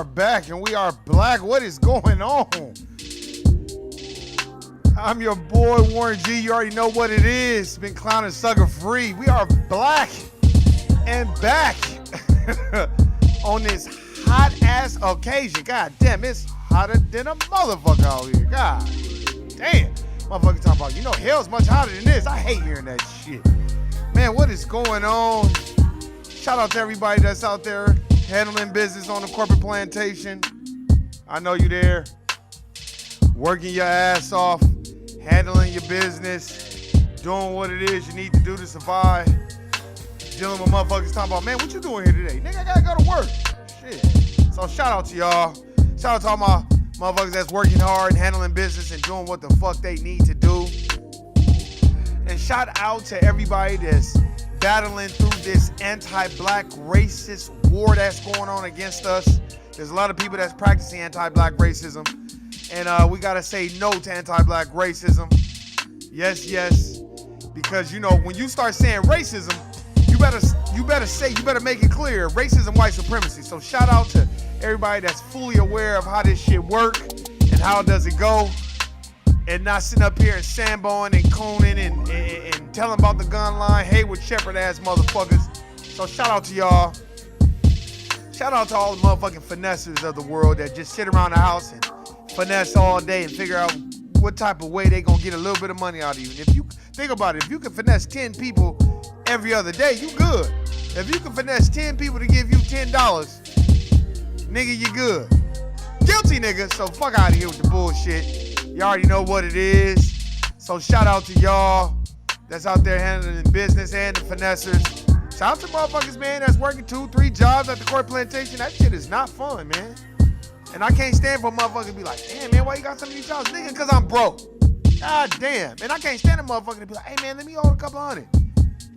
are back and we are black. What is going on? I'm your boy, Warren G. You already know what it is. Been clowning sucker free. We are black and back on this hot ass occasion. God damn, it's hotter than a motherfucker out here. God damn. Motherfucker talking about, you know, hell's much hotter than this. I hate hearing that shit. Man, what is going on? Shout out to everybody that's out there handling business on the corporate plantation. I know you there. Working your ass off, handling your business, doing what it is you need to do to survive. Dealing with motherfuckers talking about, man, what you doing here today? Nigga, I gotta go to work. Shit. So shout out to y'all. Shout out to all my motherfuckers that's working hard, handling business, and doing what the fuck they need to do. And shout out to everybody that's battling through this anti-black racist war that's going on against us. There's a lot of people that's practicing anti-black racism. And we gotta say no to anti-black racism. Yes, yes. Because, you know, when you start saying racism, you better make it clear, racism, white supremacy. So shout out to everybody that's fully aware of how this shit work and how does it go. And not sitting up here and samboing and cooning and telling about the gun line, Hayward Shepherd ass motherfuckers. So shout out to y'all. Shout out to all the motherfucking finessers of the world that just sit around the house and finesse all day and figure out what type of way they gonna get a little bit of money out of you. And if you think about it, if you can finesse 10 people every other day, you good. If you can finesse 10 people to give you $10, nigga, you good. Guilty, nigga. So fuck out of here with the bullshit. You already know what it is. So shout out to y'all that's out there handling business and the finessers. Shout out to motherfuckers, man, that's working 2-3 jobs at the corporate plantation. That shit is not fun, man. And I can't stand for motherfuckers to be like, damn, man, why you got so many jobs? Nigga, because I'm broke. God damn. And I can't stand a motherfucker to be like, hey, man, let me hold a couple hundred.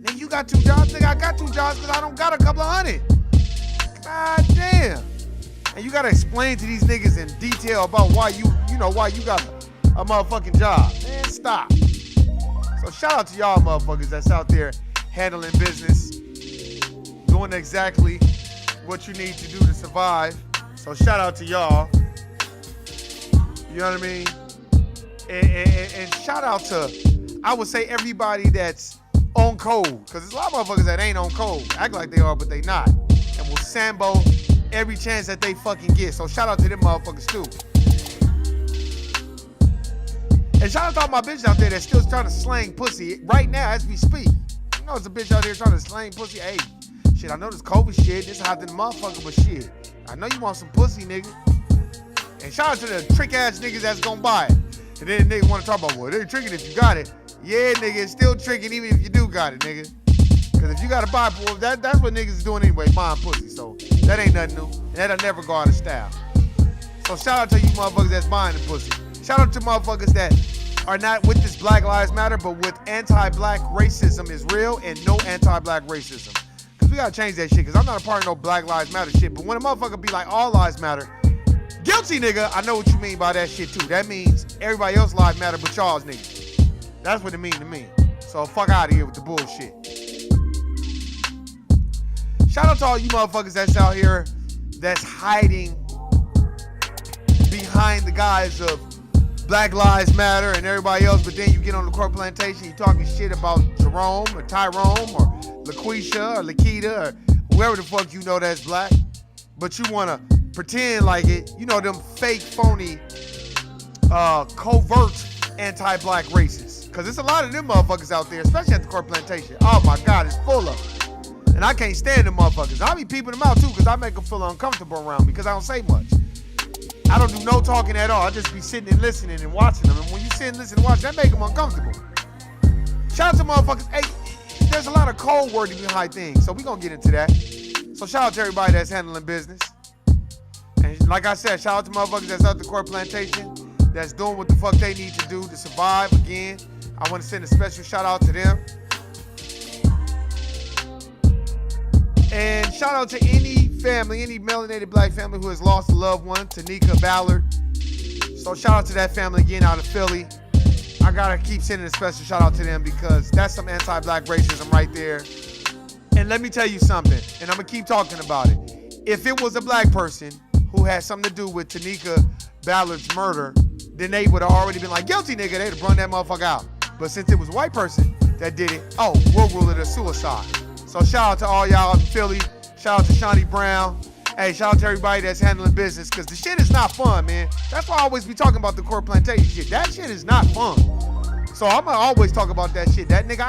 Nigga, you got 2 jobs? Nigga, I got 2 jobs because I don't got a couple of hundred. God damn. And you got to explain to these niggas in detail about why you got a motherfucking job. Man, stop. So shout out to y'all motherfuckers that's out there handling business, doing exactly what you need to do to survive. So shout out to y'all. You know what I mean? And shout out to, I would say, everybody that's on code. Because there's a lot of motherfuckers that ain't on code. Act like they are, but they not. And will sambo every chance that they fucking get. So shout out to them motherfuckers too. And shout out to all my bitches out there that's still trying to slang pussy right now as we speak. You know there's a bitch out there trying to slang pussy. Hey, shit, I know this COVID shit. This hot than the motherfucker, but shit, I know you want some pussy, nigga. And shout out to the trick ass niggas that's gonna buy it. And then niggas wanna talk about, well, they're tricking if you got it. Yeah, nigga, it's still tricking even if you do got it, nigga. Cause if you gotta buy it, well, that's what niggas is doing anyway, buying pussy. So that ain't nothing new. And that'll never go out of style. So shout out to you motherfuckers that's buying the pussy. Shout out to motherfuckers that are not with this Black Lives Matter, but with anti-black racism is real and no anti-black racism. Cause we gotta change that shit, cause I'm not a part of no Black Lives Matter shit. But when a motherfucker be like, all lives matter, guilty nigga, I know what you mean by that shit too. That means everybody else's lives matter but y'all's niggas. That's what it mean to me. So fuck out of here with the bullshit. Shout out to all you motherfuckers that's out here that's hiding behind the guise of Black Lives Matter and everybody else, but then you get on the corporate plantation, you talking shit about Jerome or Tyrone or LaQuisha or Lakita or whoever the fuck you know that's black, but you want to pretend like it, you know, them fake, phony, covert anti-black racists. Because there's a lot of them motherfuckers out there, especially at the corporate plantation. Oh my God, it's full of them. And I can't stand them motherfuckers. I be peeping them out too because I make them feel uncomfortable around me because I don't say much. I don't do no talking at all. I just be sitting and listening and watching them. And when you sit and listen and watch, that make them uncomfortable. Shout out to motherfuckers. Hey, there's a lot of cold wording behind things, so we gonna get into that. So shout out to everybody that's handling business. And like I said, shout out to motherfuckers that's out the corporate plantation, that's doing what the fuck they need to do to survive. Again, I want to send a special shout out to them. And shout out to any family, any melanated black family who has lost a loved one, Tanika Ballard. So shout out to that family again out of Philly. I gotta keep sending a special shout out to them because that's some anti-black racism right there. And let me tell you something, and I'm gonna keep talking about it. If it was a black person who had something to do with Tanika Ballard's murder, then they would have already been like, guilty nigga, they'd have brung that motherfucker out. But since it was a white person that did it, oh, we'll rule it a suicide. So shout out to all y'all in Philly. Shout out to Shawnee Brown. Hey, shout out to everybody that's handling business, because the shit is not fun, man. That's why I always be talking about the court plantation shit. That shit is not fun. So I'm gonna always talk about that shit. That nigga,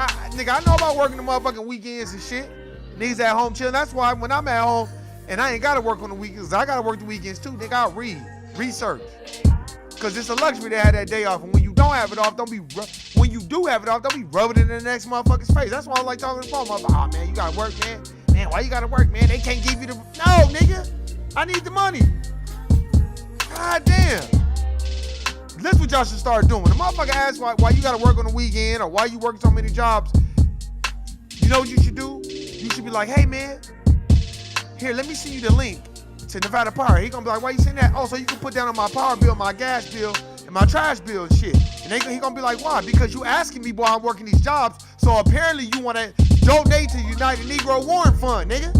I know about working the motherfucking weekends and shit. Niggas at home chilling. That's why when I'm at home and I ain't gotta work on the weekends, I gotta work the weekends too. Nigga, I read, research. Cause it's a luxury to have that day off. And when you don't have it off, when you do have it off, don't be rubbing it in the next motherfucker's face. That's why I like talking to the phone. I'm like, oh man, you gotta work, man. Man, why you gotta work, man? They can't give you the, no, nigga. I need the money. God damn. That's what y'all should start doing. The motherfucker asks why you gotta work on the weekend or why you working so many jobs. You know what you should do? You should be like, hey man, here, let me send you the link to Nevada Power. He gonna be like, why you send that? Oh, so you can put down on my power bill, my gas bill, and my trash bill and shit. And he gonna be like, why? Because you asking me while I'm working these jobs, so apparently you wanna donate to the United Negro Warrant Fund, nigga.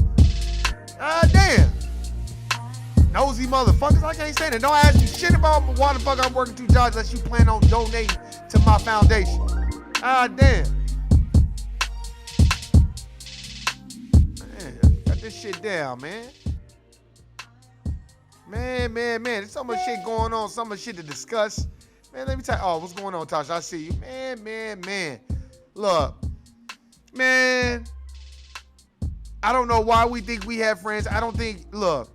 Damn. Nosy motherfuckers, I can't stand it. Don't ask me shit about why the fuck I'm working 2 jobs unless you plan on donating to my foundation. Damn. Man, got this shit down, man. Man. There's so much shit going on, so much shit to discuss. Man, let me tell you. Oh, what's going on, Tasha? I see you. Man. Look, man. I don't know why we think we have friends. I don't think, look.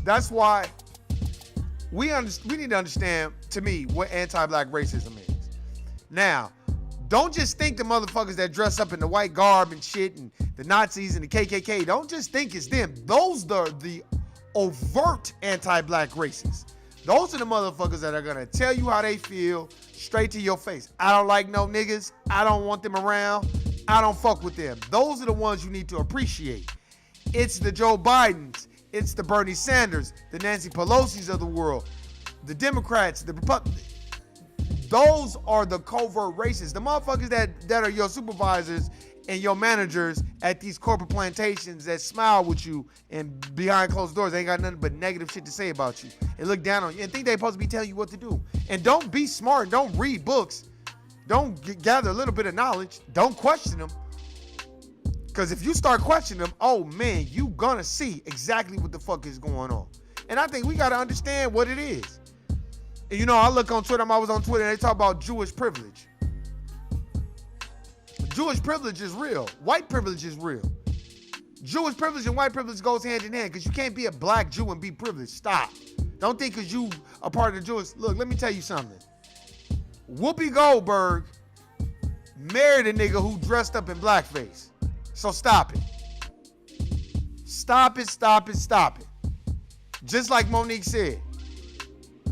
That's why we need to understand, to me, what anti-black racism is. Now, don't just think the motherfuckers that dress up in the white garb and shit and the Nazis and the KKK, don't just think it's them. Those are the overt anti-black racists. Those are the motherfuckers that are gonna tell you how they feel straight to your face. I don't like no niggas. I don't want them around. I don't fuck with them. Those are the ones you need to appreciate. It's the Joe Bidens. It's the Bernie Sanders, the Nancy Pelosi's of the world, the Democrats, the Republicans. Those are the covert racists. The motherfuckers that are your supervisors and your managers at these corporate plantations that smile with you and behind closed doors, they ain't got nothing but negative shit to say about you and look down on you and think they supposed to be telling you what to do. And don't be smart. Don't read books. Don't gather a little bit of knowledge. Don't question them. Because if you start questioning them, oh man, you gonna see exactly what the fuck is going on. And I think we gotta understand what it is. And you know, I look on Twitter, I was on Twitter, and they talk about Jewish privilege. Jewish privilege is real. White privilege is real. Jewish privilege and white privilege goes hand in hand, because you can't be a black Jew and be privileged. Stop. Don't think because you a part of the Jewish. Look, let me tell you something. Whoopi Goldberg married a nigga who dressed up in blackface. So stop it. Stop it. Just like Monique said.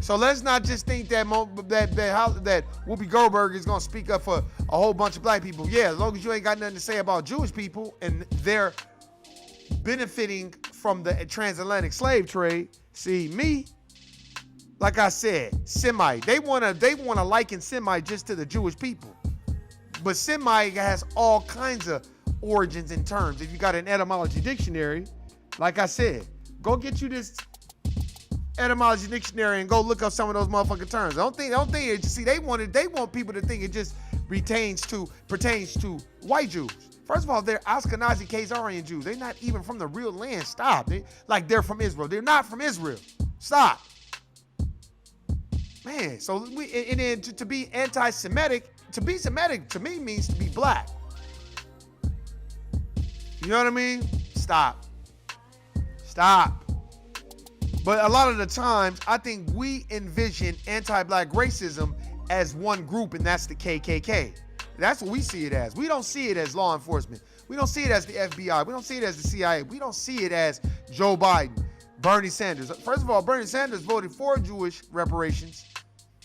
So let's not just think that Whoopi Goldberg is gonna speak up for a whole bunch of black people. Yeah, as long as you ain't got nothing to say about Jewish people and they're benefiting from the transatlantic slave trade. See, me, like I said, Semite. They wanna liken Semite just to the Jewish people. But Semite has all kinds of origins and terms. If you got an etymology dictionary, like I said, go get you this etymology dictionary and go look up some of those motherfucking terms. Don't think it. See, they want people to think it just pertains to white Jews. First of all, they're Ashkenazi Khazarian Jews. They're not even from the real land. Stop. They're from Israel. They're not from Israel. Stop. Man, so then to be anti-Semitic, to be Semitic to me means to be black. You know what I mean? Stop. But a lot of the times, I think we envision anti-black racism as one group, and that's the KKK. That's what we see it as. We don't see it as law enforcement. We don't see it as the FBI. We don't see it as the CIA. We don't see it as Joe Biden, Bernie Sanders. First of all, Bernie Sanders voted for Jewish reparations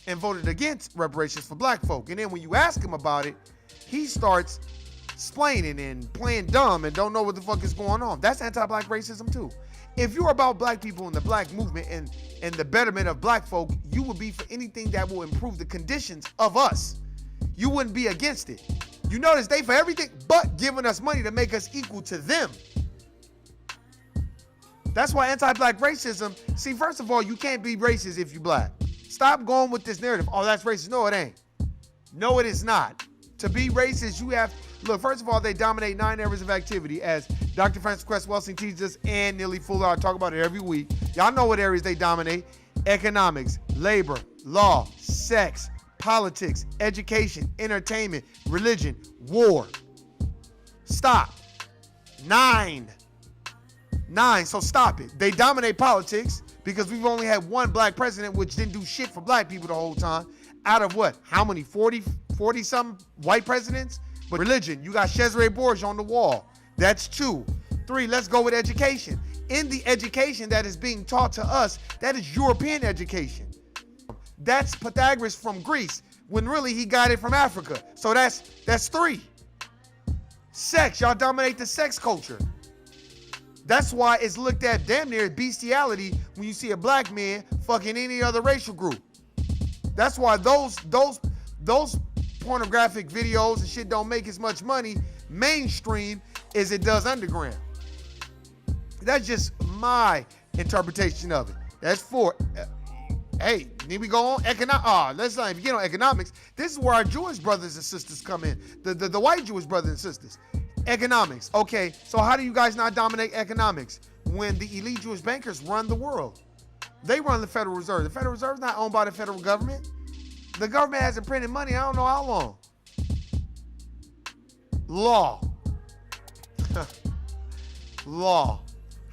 and voted against reparations for black folk. And then when you ask him about it, he starts explaining and playing dumb and don't know what the fuck is going on. That's anti-black racism too. If you're about black people and the black movement and the betterment of black folk, you would be for anything that will improve the conditions of us. You wouldn't be against it. You notice they for everything but giving us money to make us equal to them. That's why anti-black racism, see, first of all, you can't be racist if you black. Stop going with this narrative. Oh, that's racist. No, it ain't. No, it is not. To be racist, you have, look, first of all, they dominate 9 areas of activity, as Dr. Francis Cress Welsing teaches us, and Neely Fuller, I talk about it every week. Y'all know what areas they dominate. Economics, labor, law, sex, politics, education, entertainment, religion, war. Stop. 9, so stop it. They dominate politics because we've only had one black president, which didn't do shit for black people the whole time. Out of what? How many? 40 some white presidents? But religion, you got Cesare Borgia on the wall. That's 2. 3, let's go with education. In the education that is being taught to us, that is European education. That's Pythagoras from Greece, when really he got it from Africa. So that's 3. Sex, y'all dominate the sex culture. That's why it's looked at damn near bestiality when you see a black man fucking any other racial group. That's why those pornographic videos and shit don't make as much money mainstream as it does underground. That's just my interpretation of it. That's 4. Hey, need we go on? Let's not even get on economics. This is where our Jewish brothers and sisters come in. The white Jewish brothers and sisters. Economics. Okay, so how do you guys not dominate economics when the elite Jewish bankers run the world? They run the Federal Reserve. The Federal Reserve is not owned by the federal government. The government hasn't printed money I don't know how long. Law. Law.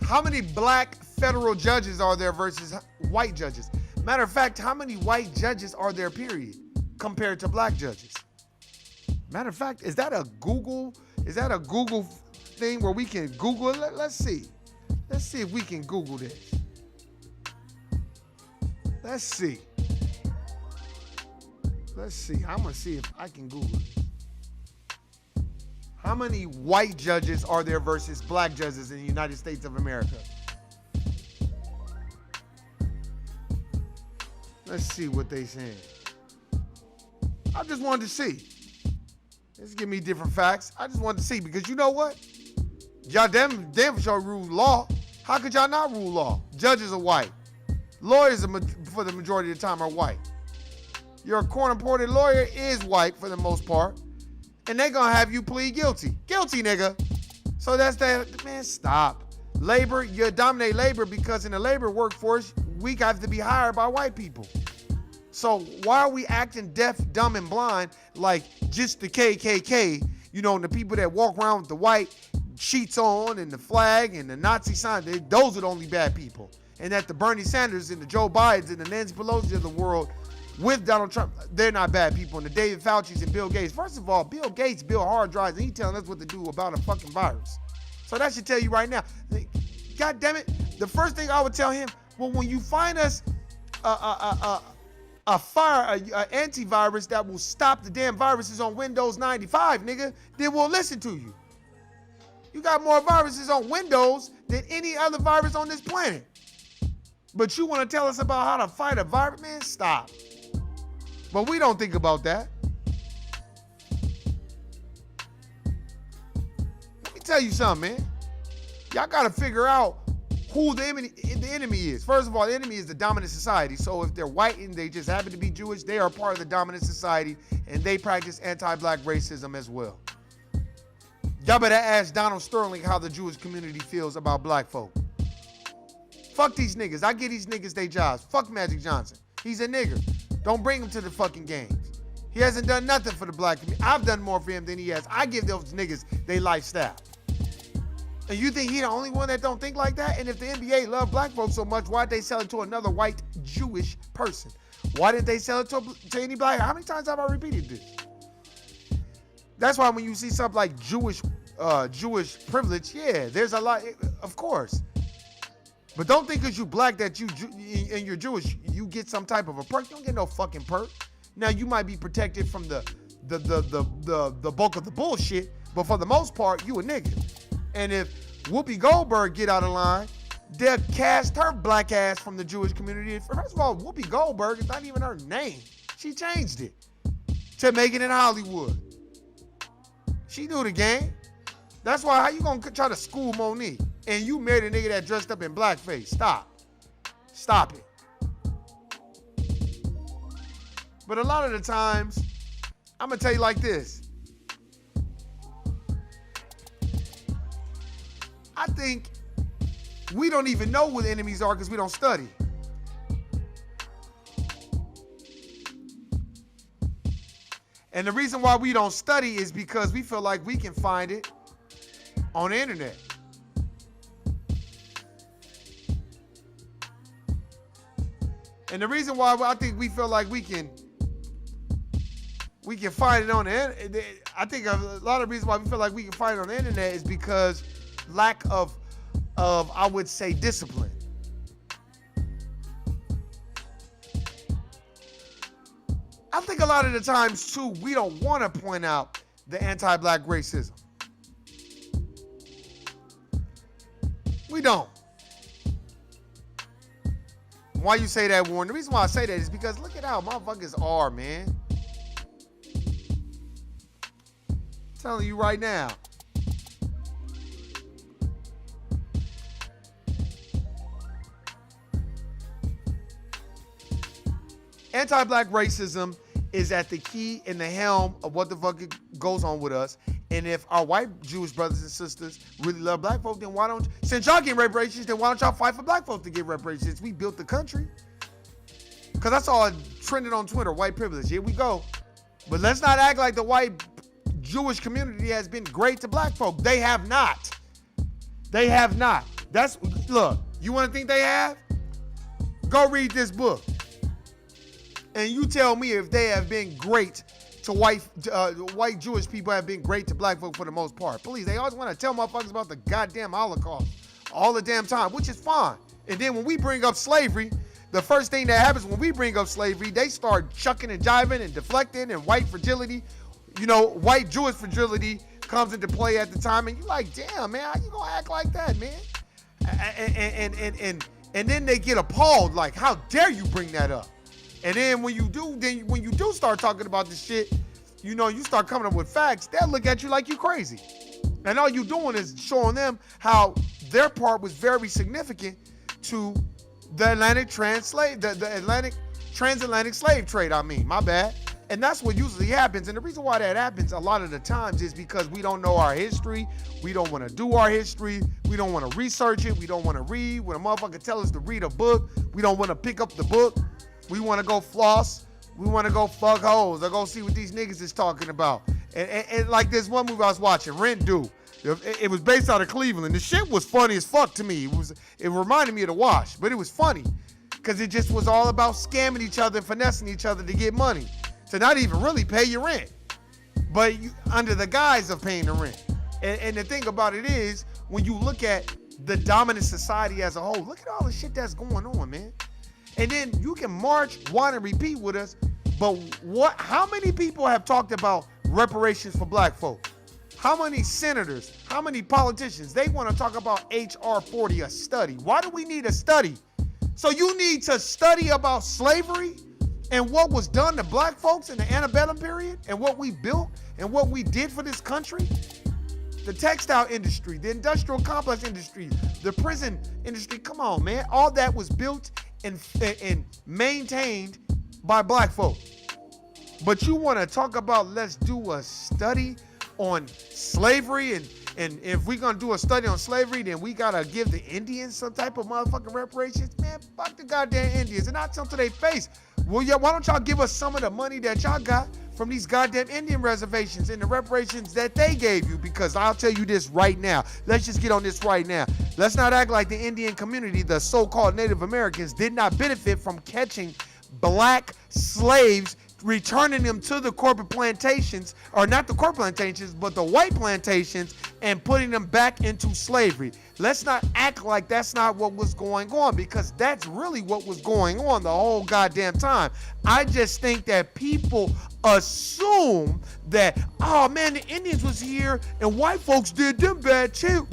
How many black federal judges are there versus white judges? Matter of fact, how many white judges are there, period, compared to black judges? Matter of fact, is that a Google thing where we can Google it? Let's see. Let's see if we can Google this. Let's see. I'm gonna see if I can Google it. How many white judges are there versus black judges in the United States of America? Let's see what they saying. I just wanted to see. Let's give me different facts. I just wanted to see, because you know what? Y'all damn for sure rule law. How could y'all not rule law? Judges are white. Lawyers for the majority of the time are white. Your court-appointed lawyer is white for the most part. And they're gonna have you plead guilty. Guilty, nigga. So that's that. Man, stop. Labor, you dominate labor because in the labor workforce, we have to be hired by white people. So why are we acting deaf, dumb, and blind like just the KKK, you know, and the people that walk around with the white sheets on and the flag and the Nazi sign, those are the only bad people. And that the Bernie Sanders and the Joe Bidens and the Nancy Pelosi of the world with Donald Trump, they're not bad people. And the David Fauci's and Bill Gates. First of all, Bill Gates built hard drives and he's telling us what to do about a fucking virus. So that should tell you right now. God damn it. The first thing I would tell him, well, when you find us an antivirus that will stop the damn viruses on Windows 95, nigga, then we'll listen to you. You got more viruses on Windows than any other virus on this planet. But you want to tell us about how to fight a virus? Man, stop. But we don't think about that. Let me tell you something, man. Y'all got to figure out who the enemy is. First of all, the enemy is the dominant society. So if they're white and they just happen to be Jewish, they are part of the dominant society and they practice anti-black racism as well. Y'all better ask Donald Sterling how the Jewish community feels about black folk. Fuck these niggas. I give these niggas their jobs. Fuck Magic Johnson. He's a nigger. Don't bring him to the fucking games. He hasn't done nothing for the black community. I've done more for him than he has. I give those niggas their lifestyle. And you think he the only one that don't think like that? And if the NBA love black folks so much, why'd they sell it to another white Jewish person? Why didn't they sell it to any black? How many times have I repeated this? That's why when you see something like Jewish privilege, yeah, there's a lot, of course. But don't think because you black that and you're Jewish, you get some type of a perk. You don't get no fucking perk. Now you might be protected from the bulk of the bullshit, but for the most part, you a nigga. And if Whoopi Goldberg get out of line, they'll cast her black ass from the Jewish community. First of all, Whoopi Goldberg is not even her name. She changed it to make it in Hollywood. She knew the game. That's why, how you gonna try to school Monique? and you married a nigga that dressed up in blackface. Stop it. But a lot of the times, I'm gonna tell you like this. I think we don't even know who the enemies are because we don't study. And the reason why we don't study is because we feel like we can find it on the internet. And the reason why I think we feel like we can find it on the internet, I think a lot of reasons why we feel like we can find it on the internet is because lack of I would say discipline. I think a lot of the times too, we don't want to point out the anti-black racism. We don't. Why you say that, Warren? The reason why I say that is because look at how motherfuckers are, man. I'm telling you right now. Anti-black racism is at the key in the helm of what the fuck goes on with us. And if our white Jewish brothers and sisters really love black folks, then why don't, since y'all get reparations, then why don't y'all fight for black folks to get reparations? We built the country. Because that's all trending on Twitter, white privilege. Here we go. But let's not act like the white Jewish community has been great to black folk. They have not. They have not. Look, you want to think they have? Go read this book. And you tell me if they have been great to white Jewish people have been great to black folk for the most part. Please, they always want to tell motherfuckers about the goddamn Holocaust all the damn time, which is fine. And then when we bring up slavery, the first thing that happens when we bring up slavery, they start chucking and jiving and deflecting, and white fragility, white Jewish fragility comes into play at the time. And you're like, damn, man, how you gonna act like that, man? And then they get appalled, like, how dare you bring that up? And then when you do start talking about this shit, you start coming up with facts, they'll look at you like you crazy. And all you doing is showing them how their part was very significant to the transatlantic slave trade, my bad. And that's what usually happens. And the reason why that happens a lot of the times is because we don't know our history. We don't want to do our history. We don't want to research it. We don't want to read. When a motherfucker tell us to read a book, we don't want to pick up the book. We want to go floss. We want to go fuck hoes or go see what these niggas is talking about. And like this one movie I was watching, Rent Due. It was based out of Cleveland. The shit was funny as fuck to me. It reminded me of The Wash, but it was funny because it just was all about scamming each other and finessing each other to get money. To not even really pay your rent, but under the guise of paying the rent. And the thing about it is, when you look at the dominant society as a whole, look at all the shit that's going on, man. And then you can march, whine, and repeat with us, but how many people have talked about reparations for black folk? How many senators, how many politicians, they want to talk about HR 40, a study. Why do we need a study? So you need to study about slavery and what was done to black folks in the antebellum period and what we built and what we did for this country? The textile industry, the industrial complex industry, the prison industry, come on, man. All that was built and maintained by black folk. But you want to talk about let's do a study on slavery, and if we're going to do a study on slavery, then we got to give the Indians some type of motherfucking reparations? Man, fuck the goddamn Indians. And I tell them to their face, well, yeah, why don't y'all give us some of the money that y'all got from these goddamn Indian reservations and the reparations that they gave you? Because I'll tell you this right now. Let's just get on this right now. Let's not act like the Indian community, the so-called Native Americans, did not benefit from catching black slaves, returning them to the corporate plantations, or not the corporate plantations, but the white plantations, and putting them back into slavery. Let's not act like that's not what was going on, because that's really what was going on the whole goddamn time. I just think that people assume that, oh man, the Indians was here and white folks did them bad too,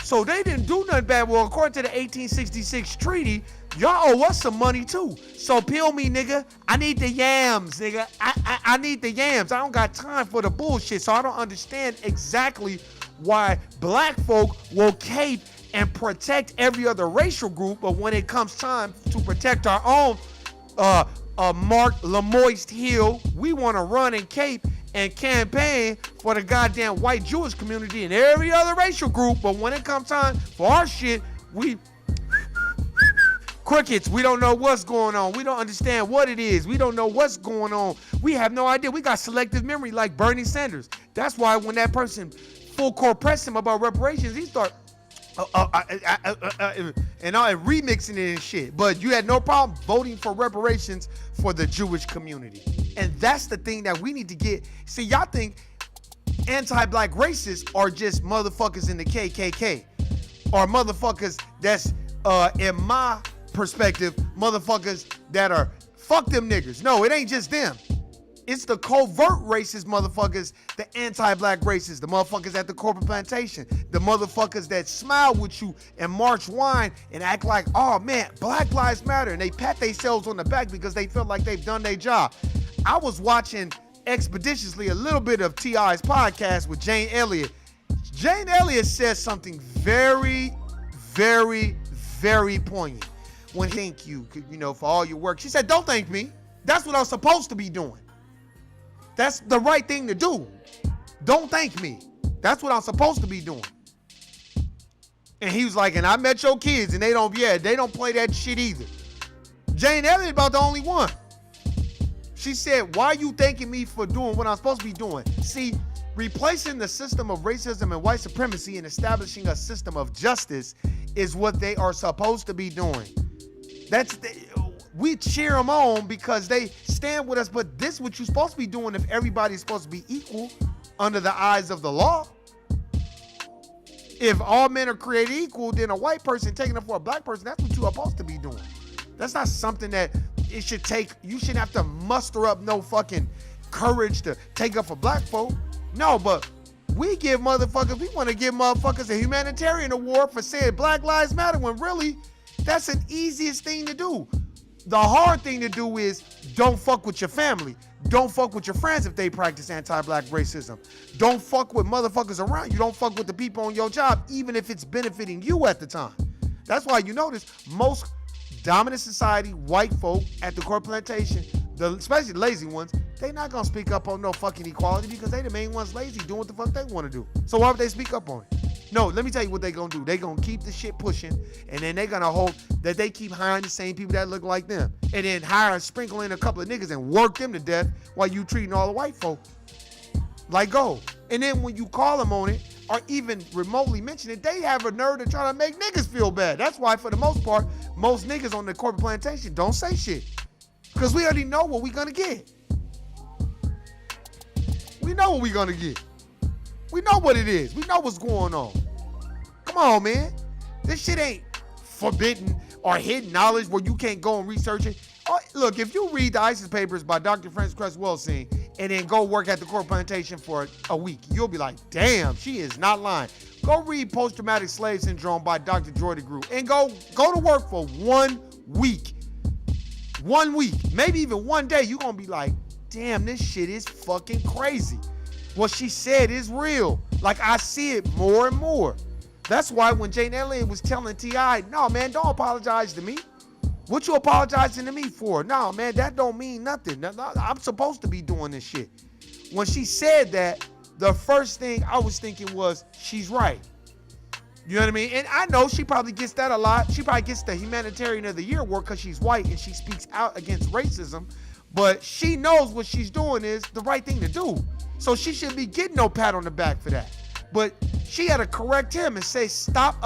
so they didn't do nothing bad. Well, according to the 1866 treaty, y'all owe us some money too. So peel me, nigga. I need the yams, nigga. I need the yams. I don't got time for the bullshit. So I don't understand exactly why black folk will cape and protect every other racial group, but when it comes time to protect our own Mark Lamoist Hill, we want to run and cape and campaign for the goddamn white Jewish community and every other racial group, but when it comes time for our shit, we crickets. We don't know what's going on. We don't understand what it is. We don't know what's going on. We have no idea. We got selective memory like Bernie Sanders. That's why when that person full court pressed him about reparations, he start and remixing it and shit. But you had no problem voting for reparations for the Jewish community. And that's the thing that we need to get. See, y'all think anti-black racists are just motherfuckers in the KKK or motherfuckers that's in my perspective, motherfuckers that are fuck them niggas. No, it ain't just them. It's the covert racist motherfuckers, the anti-black racists, the motherfuckers at the corporate plantation, the motherfuckers that smile with you and march wine and act like, oh man, Black Lives Matter, and they pat themselves on the back because they feel like they've done their job. I was watching expeditiously a little bit of T.I.'s podcast with Jane Elliott. Jane Elliott says something very, very, very poignant. When thank you, for all your work. She said, don't thank me. That's what I'm supposed to be doing. That's the right thing to do. Don't thank me. That's what I'm supposed to be doing. And he was like, and I met your kids and they don't play that shit either. Jane Elliott about the only one. She said, why are you thanking me for doing what I'm supposed to be doing? See, replacing the system of racism and white supremacy and establishing a system of justice is what they are supposed to be doing. We cheer them on because they stand with us, but this is what you're supposed to be doing if everybody's supposed to be equal under the eyes of the law. If all men are created equal, then a white person taking up for a black person, that's what you're supposed to be doing. That's not something that you shouldn't have to muster up no fucking courage to take up for black folk. No, but we want to give motherfuckers a humanitarian award for saying Black Lives Matter when really that's the easiest thing to do. The hard thing to do is don't fuck with your family. Don't fuck with your friends if they practice anti-black racism. Don't fuck with motherfuckers around you. Don't fuck with the people on your job, even if it's benefiting you at the time. That's why you notice most dominant society, white folk at the corporate plantation, especially the lazy ones, they not gonna speak up on no fucking equality because they the main ones lazy doing what the fuck they want to do. So why would they speak up on it? No, let me tell you what they gonna do. They gonna keep the shit pushing, and then they gonna hope that they keep hiring the same people that look like them, and then sprinkle in a couple of niggas and work them to death while you treating all the white folk like gold. And then when you call them on it, or even remotely mention it, they have a nerve to try to make niggas feel bad. That's why, for the most part, most niggas on the corporate plantation don't say shit, because we already know what we gonna get. We know what we gonna get. We know what it is. We know what's going on. Come on, man. This shit ain't forbidden or hidden knowledge where you can't go and research it. Oh, look, if you read the ISIS papers by Dr. Frances Cress Welsing and then go work at the corporate plantation for a week, you'll be like, damn, she is not lying. Go read Post-Traumatic Slave Syndrome by Dr. Joy DeGruy and go to work for 1 week. 1 week, maybe even one day, you're going to be like, damn, this shit is fucking crazy. What she said is real. Like, I see it more and more. That's why when Jane Elliott was telling T.I., no, man, don't apologize to me. What you apologizing to me for? No, man, that don't mean nothing. I'm supposed to be doing this shit. When she said that, the first thing I was thinking was, she's right. You know what I mean? And I know she probably gets that a lot. She probably gets the Humanitarian of the Year award because she's white and she speaks out against racism. But she knows what she's doing is the right thing to do. So she shouldn't be getting no pat on the back for that. But she had to correct him and say, stop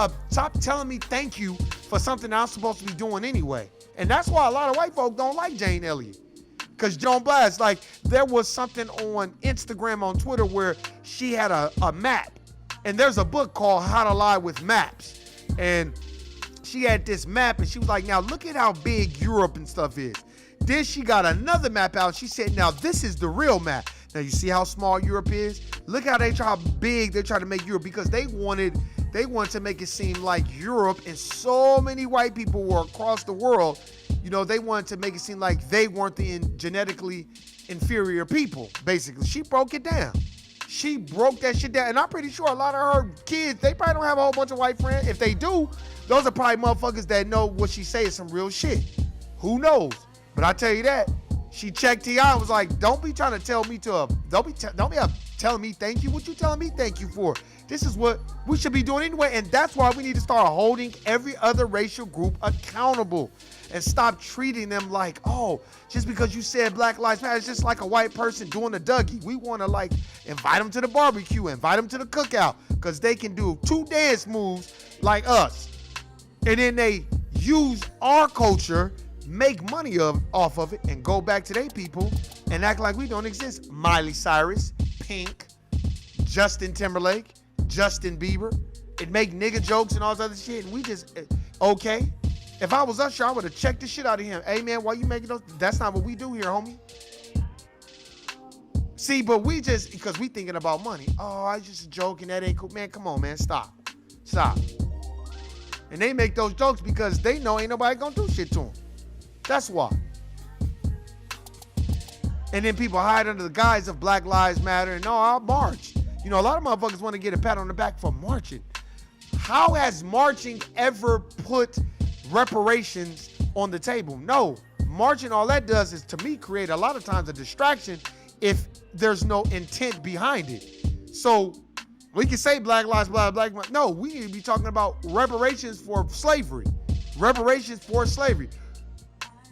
telling me thank you for something I'm supposed to be doing anyway. And that's why a lot of white folk don't like Jane Elliott. Because Joan Blast, like, there was something on Instagram, on Twitter, where she had a map. And there's a book called How to Lie with Maps. And she had this map, and she was like, now look at how big Europe and stuff is. Then she got another map out. She said, now this is the real map. Now you see how small Europe is? Look how big they're trying to make Europe, because they wanted to make it seem like Europe and so many white people were across the world. You know, they wanted to make it seem like they weren't the genetically inferior people, basically. She broke it down. She broke that shit down. And I'm pretty sure a lot of her kids, they probably don't have a whole bunch of white friends. If they do, those are probably motherfuckers that know what she say is some real shit. Who knows? But I tell you that, she checked T.I. and was like, don't be trying to tell me don't be telling me thank you. What you telling me thank you for? This is what we should be doing anyway. And that's why we need to start holding every other racial group accountable and stop treating them like, oh, just because you said Black Lives Matter, it's just like a white person doing a Dougie. We want to like invite them to the barbecue, invite them to the cookout, because they can do 2 dance moves like us. And then they use our culture, make money off of it, and go back to their people and act like we don't exist. Miley Cyrus, Pink, Justin Timberlake, Justin Bieber, and make nigga jokes and all this other shit, and we just, okay. If I was Usher, I would have checked the shit out of him. Hey man, why you making those? That's not what we do here, homie. See, but we just, because we thinking about money. Oh, I just joking, that ain't cool. Man, come on, man, stop. And they make those jokes because they know ain't nobody gonna do shit to them. That's why. And then people hide under the guise of Black Lives Matter and no, I'll march. You know, a lot of motherfuckers want to get a pat on the back for marching. How has marching ever put reparations on the table? No. Marching, all that does is, to me, create a lot of times a distraction if there's no intent behind it. So we can say Black Lives Matter, Black Lives. No, we need to be talking about reparations for slavery. Reparations for slavery.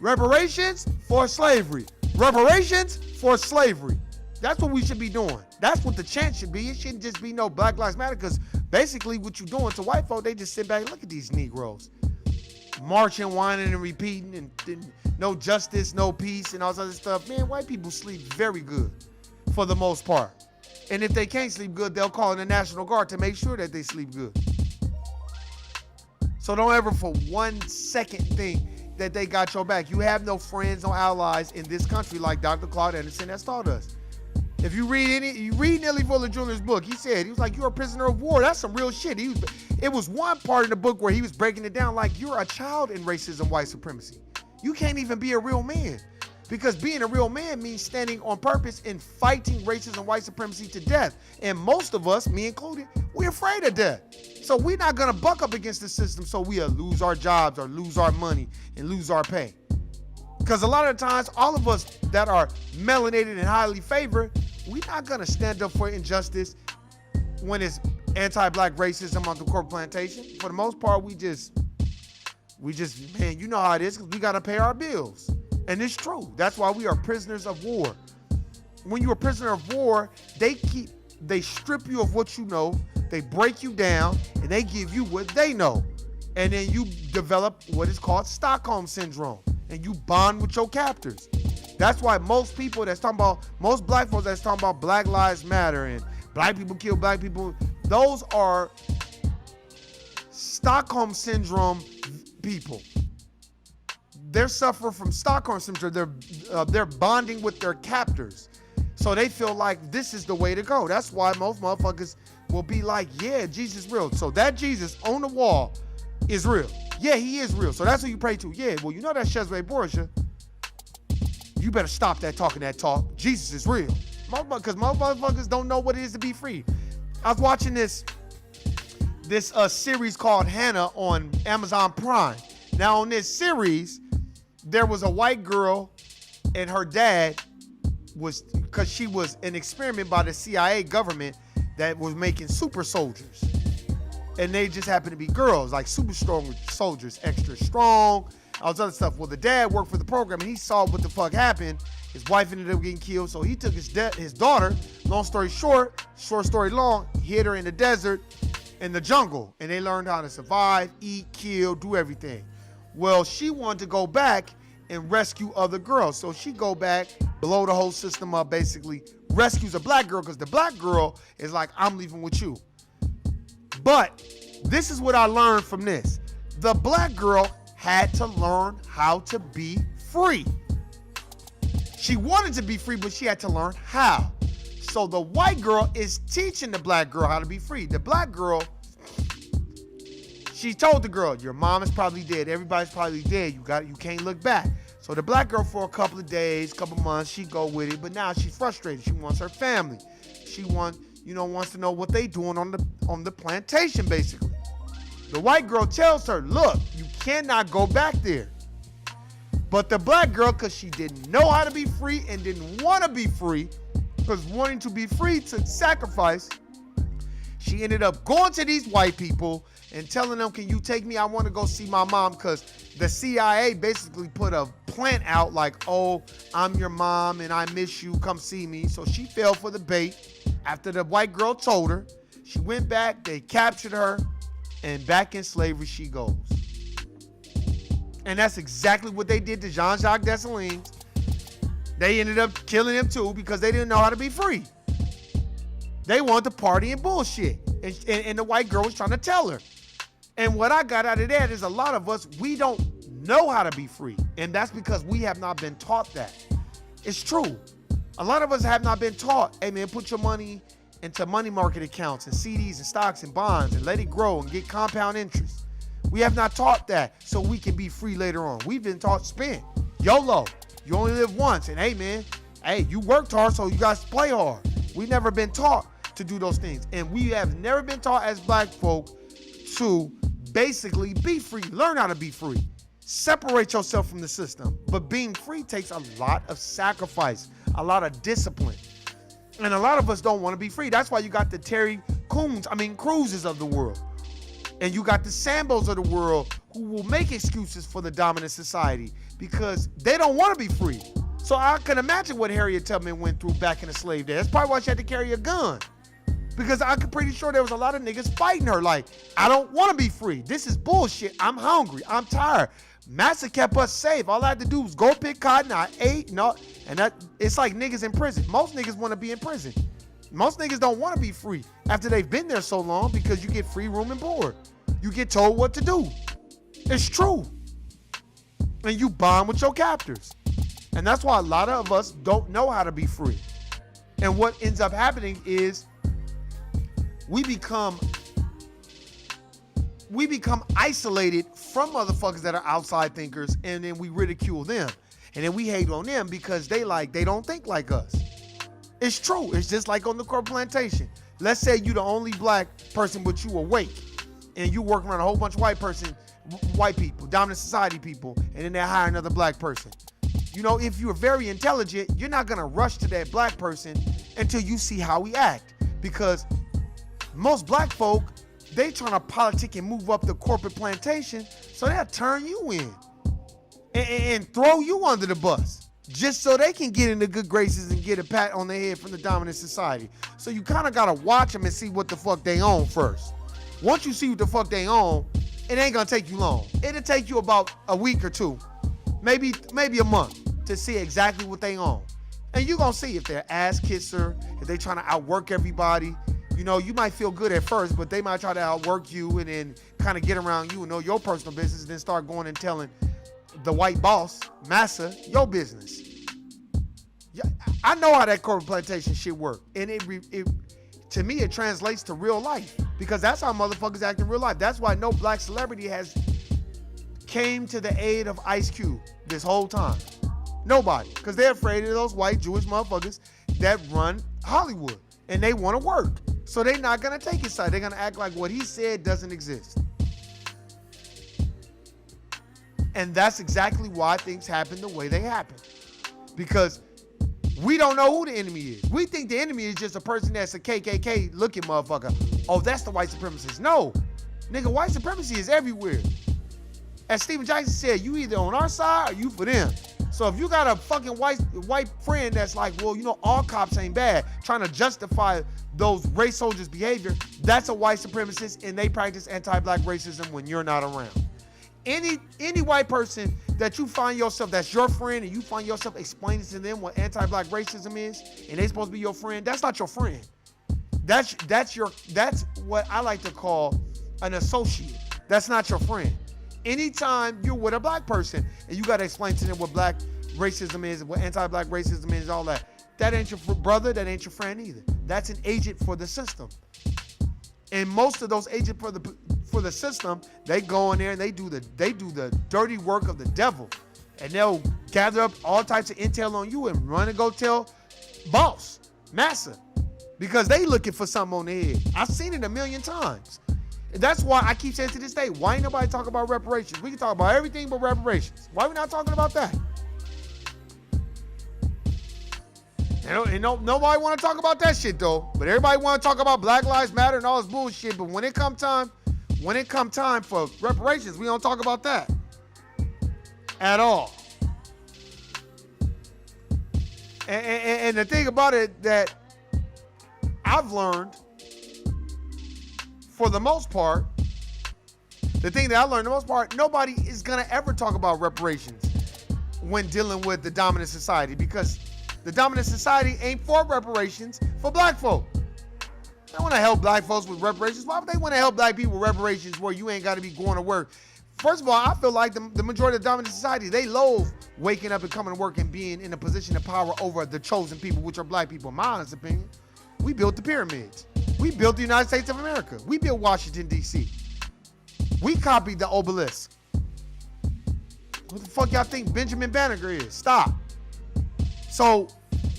Reparations for slavery. Reparations for slavery. That's what we should be doing. That's what the chant should be. It shouldn't just be no Black Lives Matter, because basically what you're doing to white folk, they just sit back and look at these Negroes. Marching, whining, and repeating, and no justice, no peace, and all this other stuff. Man, white people sleep very good for the most part. And if they can't sleep good, they'll call in the National Guard to make sure that they sleep good. So don't ever for 1 second think that they got your back. You have no friends, no allies in this country like Dr. Claude Anderson has taught us. If you read Nelly Fuller Jr.'s book, he was like, you're a prisoner of war. That's some real shit. It was one part in the book where he was breaking it down like, you're a child in racism, white supremacy. You can't even be a real man, because being a real man means standing on purpose and fighting racism, white supremacy to death. And most of us, me included, we're afraid of death. So we're not gonna buck up against the system so we'll lose our jobs or lose our money and lose our pay. Because a lot of times, all of us that are melanated and highly favored, we're not gonna stand up for injustice when it's anti-black racism on the corporate plantation. For the most part, we just, man, you know how it is, because we gotta pay our bills. And it's true. That's why we are prisoners of war. When you're a prisoner of war, they strip you of what you know, they break you down, and they give you what they know. And then you develop what is called Stockholm Syndrome, and you bond with your captors. That's why most black folks that's talking about Black Lives Matter and black people kill black people, those are Stockholm Syndrome people. They're suffering from Stockholm Syndrome. They're bonding with their captors. So they feel like this is the way to go. That's why most motherfuckers will be like, yeah, Jesus is real. So that Jesus on the wall is real. Yeah, he is real. So that's who you pray to. Yeah, well, you know that's Shezray Borisha. You better stop that talking that talk. Jesus is real. Because most motherfuckers don't know what it is to be free. I was watching this series called Hannah on Amazon Prime. Now on this series, there was a white girl and her dad because she was an experiment by the CIA government that was making super soldiers. And they just happened to be girls, like super strong soldiers, extra strong, all this other stuff. Well, the dad worked for the program and he saw what the fuck happened. His wife ended up getting killed, so he took his daughter, long story short story long, hid her in the desert, in the jungle, and they learned how to survive, eat, kill, do everything. Well, she wanted to go back and rescue other girls. So she go back, blow the whole system up, basically rescues a black girl, because the black girl is like, I'm leaving with you. But this is what I learned from this. The black girl had to learn how to be free. She wanted to be free, but she had to learn how. So the white girl is teaching the black girl how to be free. The black girl, she told the girl, your mom is probably dead. Everybody's probably dead. You can't look back. So the black girl, for a couple of days, couple months, she go with it. But now she's frustrated. She wants her family. She wants wants to know what they doing on the plantation, basically. The white girl tells her, look, you cannot go back there. But the black girl, because she didn't know how to be free and didn't want to be free, because wanting to be free took sacrifice, she ended up going to these white people and telling them, can you take me? I want to go see my mom, because the CIA basically put a plant out like, oh, I'm your mom and I miss you. Come see me. So she fell for the bait. After the white girl told her, she went back, they captured her, and back in slavery she goes. And that's exactly what they did to Jean-Jacques Dessalines. They ended up killing him too because they didn't know how to be free. They wanted to party and bullshit. And the white girl was trying to tell her. And what I got out of that is a lot of us, we don't know how to be free. And that's because we have not been taught that. It's true. A lot of us have not been taught, hey man, put your money into money market accounts and CDs and stocks and bonds and let it grow and get compound interest. We have not taught that so we can be free later on. We've been taught spend. YOLO. You only live once. And hey man, hey, you worked hard, so you guys play hard. We've never been taught to do those things. And we have never been taught as black folk to basically be free. Learn how to be free. Separate yourself from the system. But being free takes a lot of sacrifice, a lot of discipline. And a lot of us don't want to be free. That's why you got the Terry Cruzes of the world. And you got the Sambos of the world who will make excuses for the dominant society because they don't want to be free. So I can imagine what Harriet Tubman went through back in the slave days. That's probably why she had to carry a gun. Because I'm pretty sure there was a lot of niggas fighting her like, I don't want to be free. This is bullshit. I'm hungry. I'm tired. Massa kept us safe. All I had to do was go pick cotton. I ate. It's like niggas in prison. Most niggas want to be in prison. Most niggas don't want to be free after they've been there so long because you get free room and board. You get told what to do. It's true. And you bond with your captors. And that's why a lot of us don't know how to be free. And what ends up happening is we become isolated from motherfuckers that are outside thinkers, and then we ridicule them. And then we hate on them because they don't think like us. It's true. It's just like on the corporate plantation. Let's say you the only black person, but you awake, and you work around a whole bunch of white people, dominant society people, and then they hire another black person. If you're very intelligent, you're not gonna rush to that black person until you see how he act, because most black folk, they trying to politic and move up the corporate plantation, so they'll turn you in and throw you under the bus just so they can get into good graces and get a pat on the head from the dominant society. So you kind of got to watch them and see what the fuck they own first. Once you see what the fuck they own, it ain't going to take you long. It'll take you about a week or two, maybe a month to see exactly what they own. And you're going to see if they're ass kisser, if they trying to outwork everybody. You might feel good at first, but they might try to outwork you and then kind of get around you and know your personal business and then start going and telling the white boss, Massa, your business. Yeah, I know how that corporate plantation shit work. And it to me, it translates to real life because that's how motherfuckers act in real life. That's why no black celebrity has came to the aid of Ice Cube this whole time. Nobody. Because they're afraid of those white Jewish motherfuckers that run Hollywood. And they want to work. So they're not going to take his side. They're going to act like what he said doesn't exist. And that's exactly why things happen the way they happen. Because we don't know who the enemy is. We think the enemy is just a person that's a KKK looking motherfucker. Oh, that's the white supremacist. No. Nigga, white supremacy is everywhere. As Stephen Jackson said, you either on our side or you for them. So if you got a fucking white friend that's like, well, all cops ain't bad, trying to justify those race soldiers' behavior, that's a white supremacist, and they practice anti-black racism when you're not around. Any white person that you find yourself, that's your friend, and you find yourself explaining to them what anti-black racism is, and they supposed to be your friend, that's not your friend. That's what I like to call an associate. That's not your friend. Anytime you're with a black person and you got to explain to them what black racism is, what anti-black racism is, all that ain't your brother, that ain't your friend either. That's an agent for the system. And most of those agents for the system, they go in there and they do the dirty work of the devil. And they'll gather up all types of intel on you and run and go tell boss, Massa, because they looking for something on their head. I've seen it a million times. That's why I keep saying to this day, why ain't nobody talk about reparations? We can talk about everything but reparations. Why we not talking about that? And nobody want to talk about that shit though. But everybody want to talk about Black Lives Matter and all this bullshit. But when it come time for reparations, we don't talk about that at all. And the thing about it that I've learned, for the most part, nobody is gonna ever talk about reparations when dealing with the dominant society, because the dominant society ain't for reparations for black folk. They want to help black folks with reparations. Why would they want to help black people with reparations where you ain't got to be going to work? First of all, I feel like the majority of the dominant society, they loathe waking up and coming to work and being in a position of power over the chosen people, which are black people. In my honest opinion, we built the pyramids. We built the United States of America. We built Washington, D.C. We copied the obelisk. What the fuck y'all think Benjamin Banneker is? Stop. So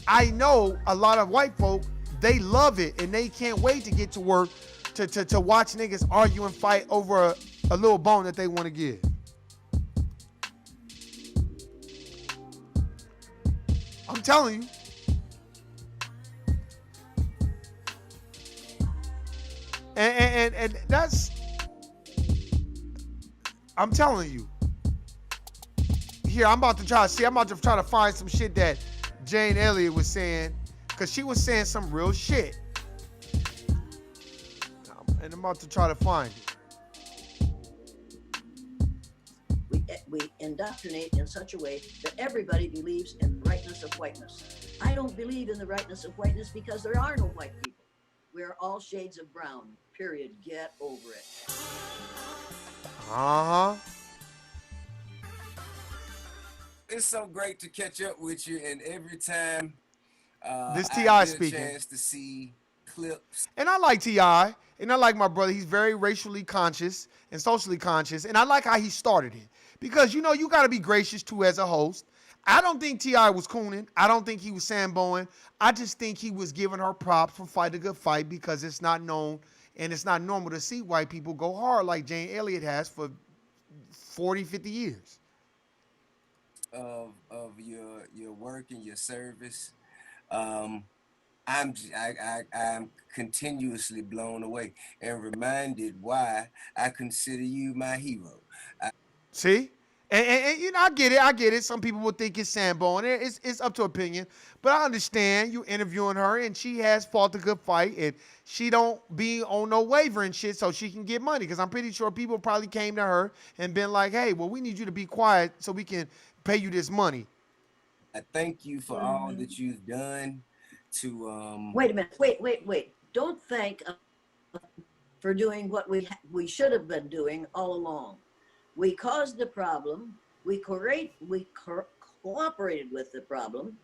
I know a lot of white folk, they love it and they can't wait to get to work to watch niggas argue and fight over a little bone that they want to give. I'm telling you. And that's, I'm telling you. Here, I'm about to try to find some shit that Jane Elliott was saying, because she was saying some real shit. And I'm about to try to find it. We indoctrinate in such a way that everybody believes in the rightness of whiteness. I don't believe in the rightness of whiteness because there are no white people. We're all shades of brown, period. Get over it. Uh-huh. It's so great to catch up with you, and every time This I T.I. get a speaking. chance to see clips. And I like T.I. And I like my brother. He's very racially conscious and socially conscious. And I like how he started it. Because, you know, you got to be gracious, too, as a host. I don't think T.I. was cooning. I don't think he was samboing. I just think he was giving her props for fight a good fight, because it's not known and it's not normal to see white people go hard like Jane Elliott has for 40, 50 years. Of your work and your service. Um, I'm continuously blown away and reminded why I consider you my hero. See? And you know, I get it. Some people will think it's Sambo, and it's up to opinion. But I understand you interviewing her, and she has fought a good fight, and she don't be on no wavering shit so she can get money. Because I'm pretty sure people probably came to her and been like, hey, well, we need you to be quiet so we can pay you this money. I thank you for all that you've done to Wait a minute. Wait. Don't thank for doing what we should have been doing all along. We caused the problem. We cooperated with the problem,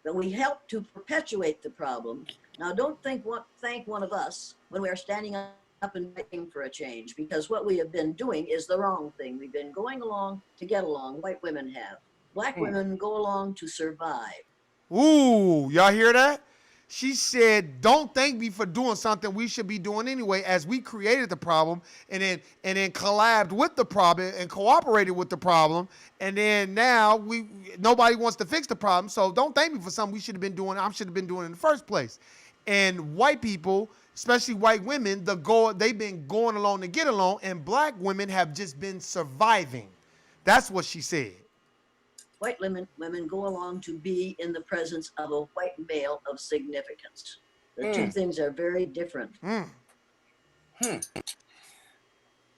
but we helped to perpetuate the problem. Now, don't thank one of us when we are standing up and fighting for a change, because what we have been doing is the wrong thing. We've been going along to get along. White women have. Black women go along to survive. Ooh, y'all hear that? She said, don't thank me for doing something we should be doing anyway, as we created the problem and then collabed with the problem and cooperated with the problem. And then now nobody wants to fix the problem. So don't thank me for something we should have been doing. I should have been doing in the first place. And white people, especially white women, they've been going along to get along, and black women have just been surviving. That's what she said. White women go along to be in the presence of a white male of significance. The two things are very different.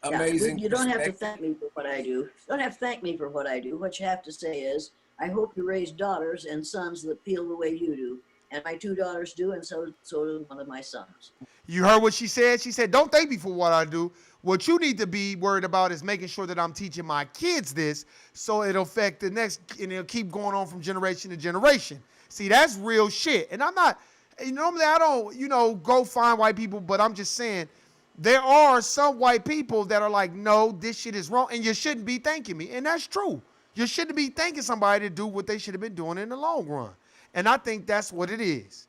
amazing. You don't have to thank me for what I do. You don't have to thank me for what I do. What you have to say is, I hope you raise daughters and sons that feel the way you do. And my two daughters do, and so does one of my sons. You heard what she said? She said, don't thank me for what I do. What you need to be worried about is making sure that I'm teaching my kids this, so it'll affect the next, and it'll keep going on from generation to generation. See, that's real shit. And I'm not, normally I don't, go find white people, but I'm just saying, there are some white people that are like, no, this shit is wrong, and you shouldn't be thanking me. And that's true. You shouldn't be thanking somebody to do what they should have been doing in the long run. And I think that's what it is.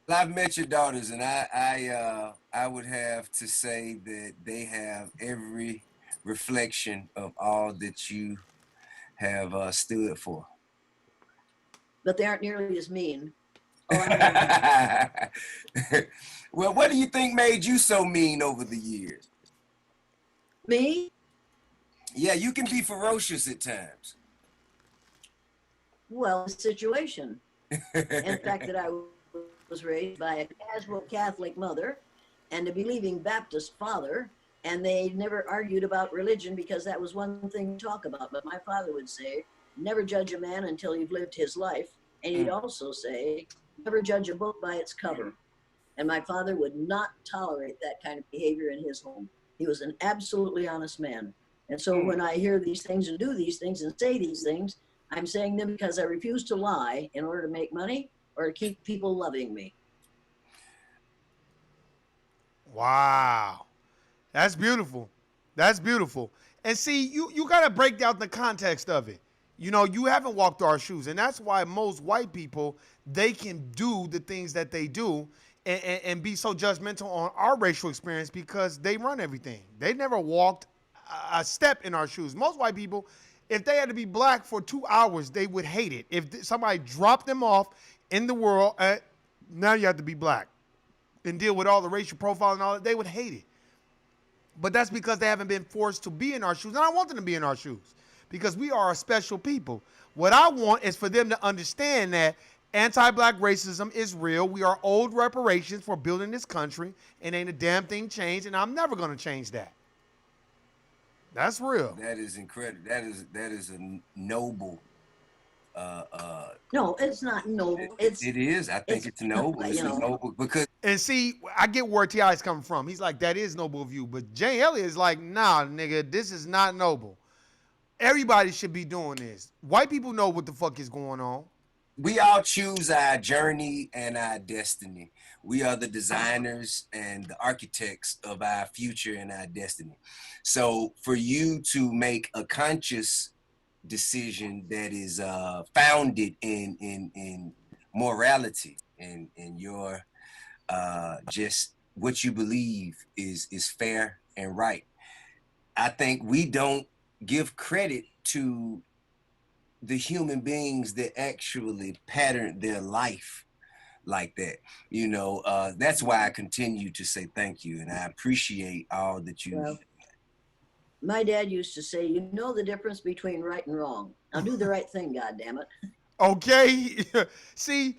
Well, I've met your daughters, and I would have to say that they have every reflection of all that you have stood for. But they aren't nearly as mean. Oh, I know. Well, what do you think made you so mean over the years? Me? Yeah, you can be ferocious at times. Well, the situation. And the fact that I was raised by a casual Catholic mother and a believing Baptist father, and they never argued about religion because that was one thing to talk about. But my father would say, never judge a man until you've lived his life. And he'd also say, never judge a book by its cover. And my father would not tolerate that kind of behavior in his home. He was an absolutely honest man. And so when I hear these things and do these things and say these things, I'm saying them because I refuse to lie in order to make money or to keep people loving me. Wow. That's beautiful. That's beautiful. And see, you got to break down the context of it. You know, you haven't walked our shoes. And that's why most white people, they can do the things that they do and be so judgmental on our racial experience because they run everything. They never walked a step in our shoes. Most white people, if they had to be black for 2 hours, they would hate it. If somebody dropped them off in the world, now you have to be black and deal with all the racial profiling and all that, they would hate it. But that's because they haven't been forced to be in our shoes. And I want them to be in our shoes because we are a special people. What I want is for them to understand that anti-black racism is real. We are owed reparations for building this country, and ain't a damn thing changed, and I'm never going to change that. That's real. That is incredible. That is a noble. No, it's not noble. It is. I think it's noble. It's noble because. And see, I get where T.I. is coming from. He's like, that is noble of you. But Jay Elliott is like, nah, nigga, this is not noble. Everybody should be doing this. White people know what the fuck is going on. We all choose our journey and our destiny. We are the designers and the architects of our future and our destiny. So for you to make a conscious decision that is founded in morality and in your just what you believe is fair and right. I think we don't give credit to the human beings that actually patterned their life like that. You know, that's why I continue to say thank you, and I appreciate all that you. Well, my dad used to say, you know the difference between right and wrong. Now do the right thing, goddammit. Okay? See,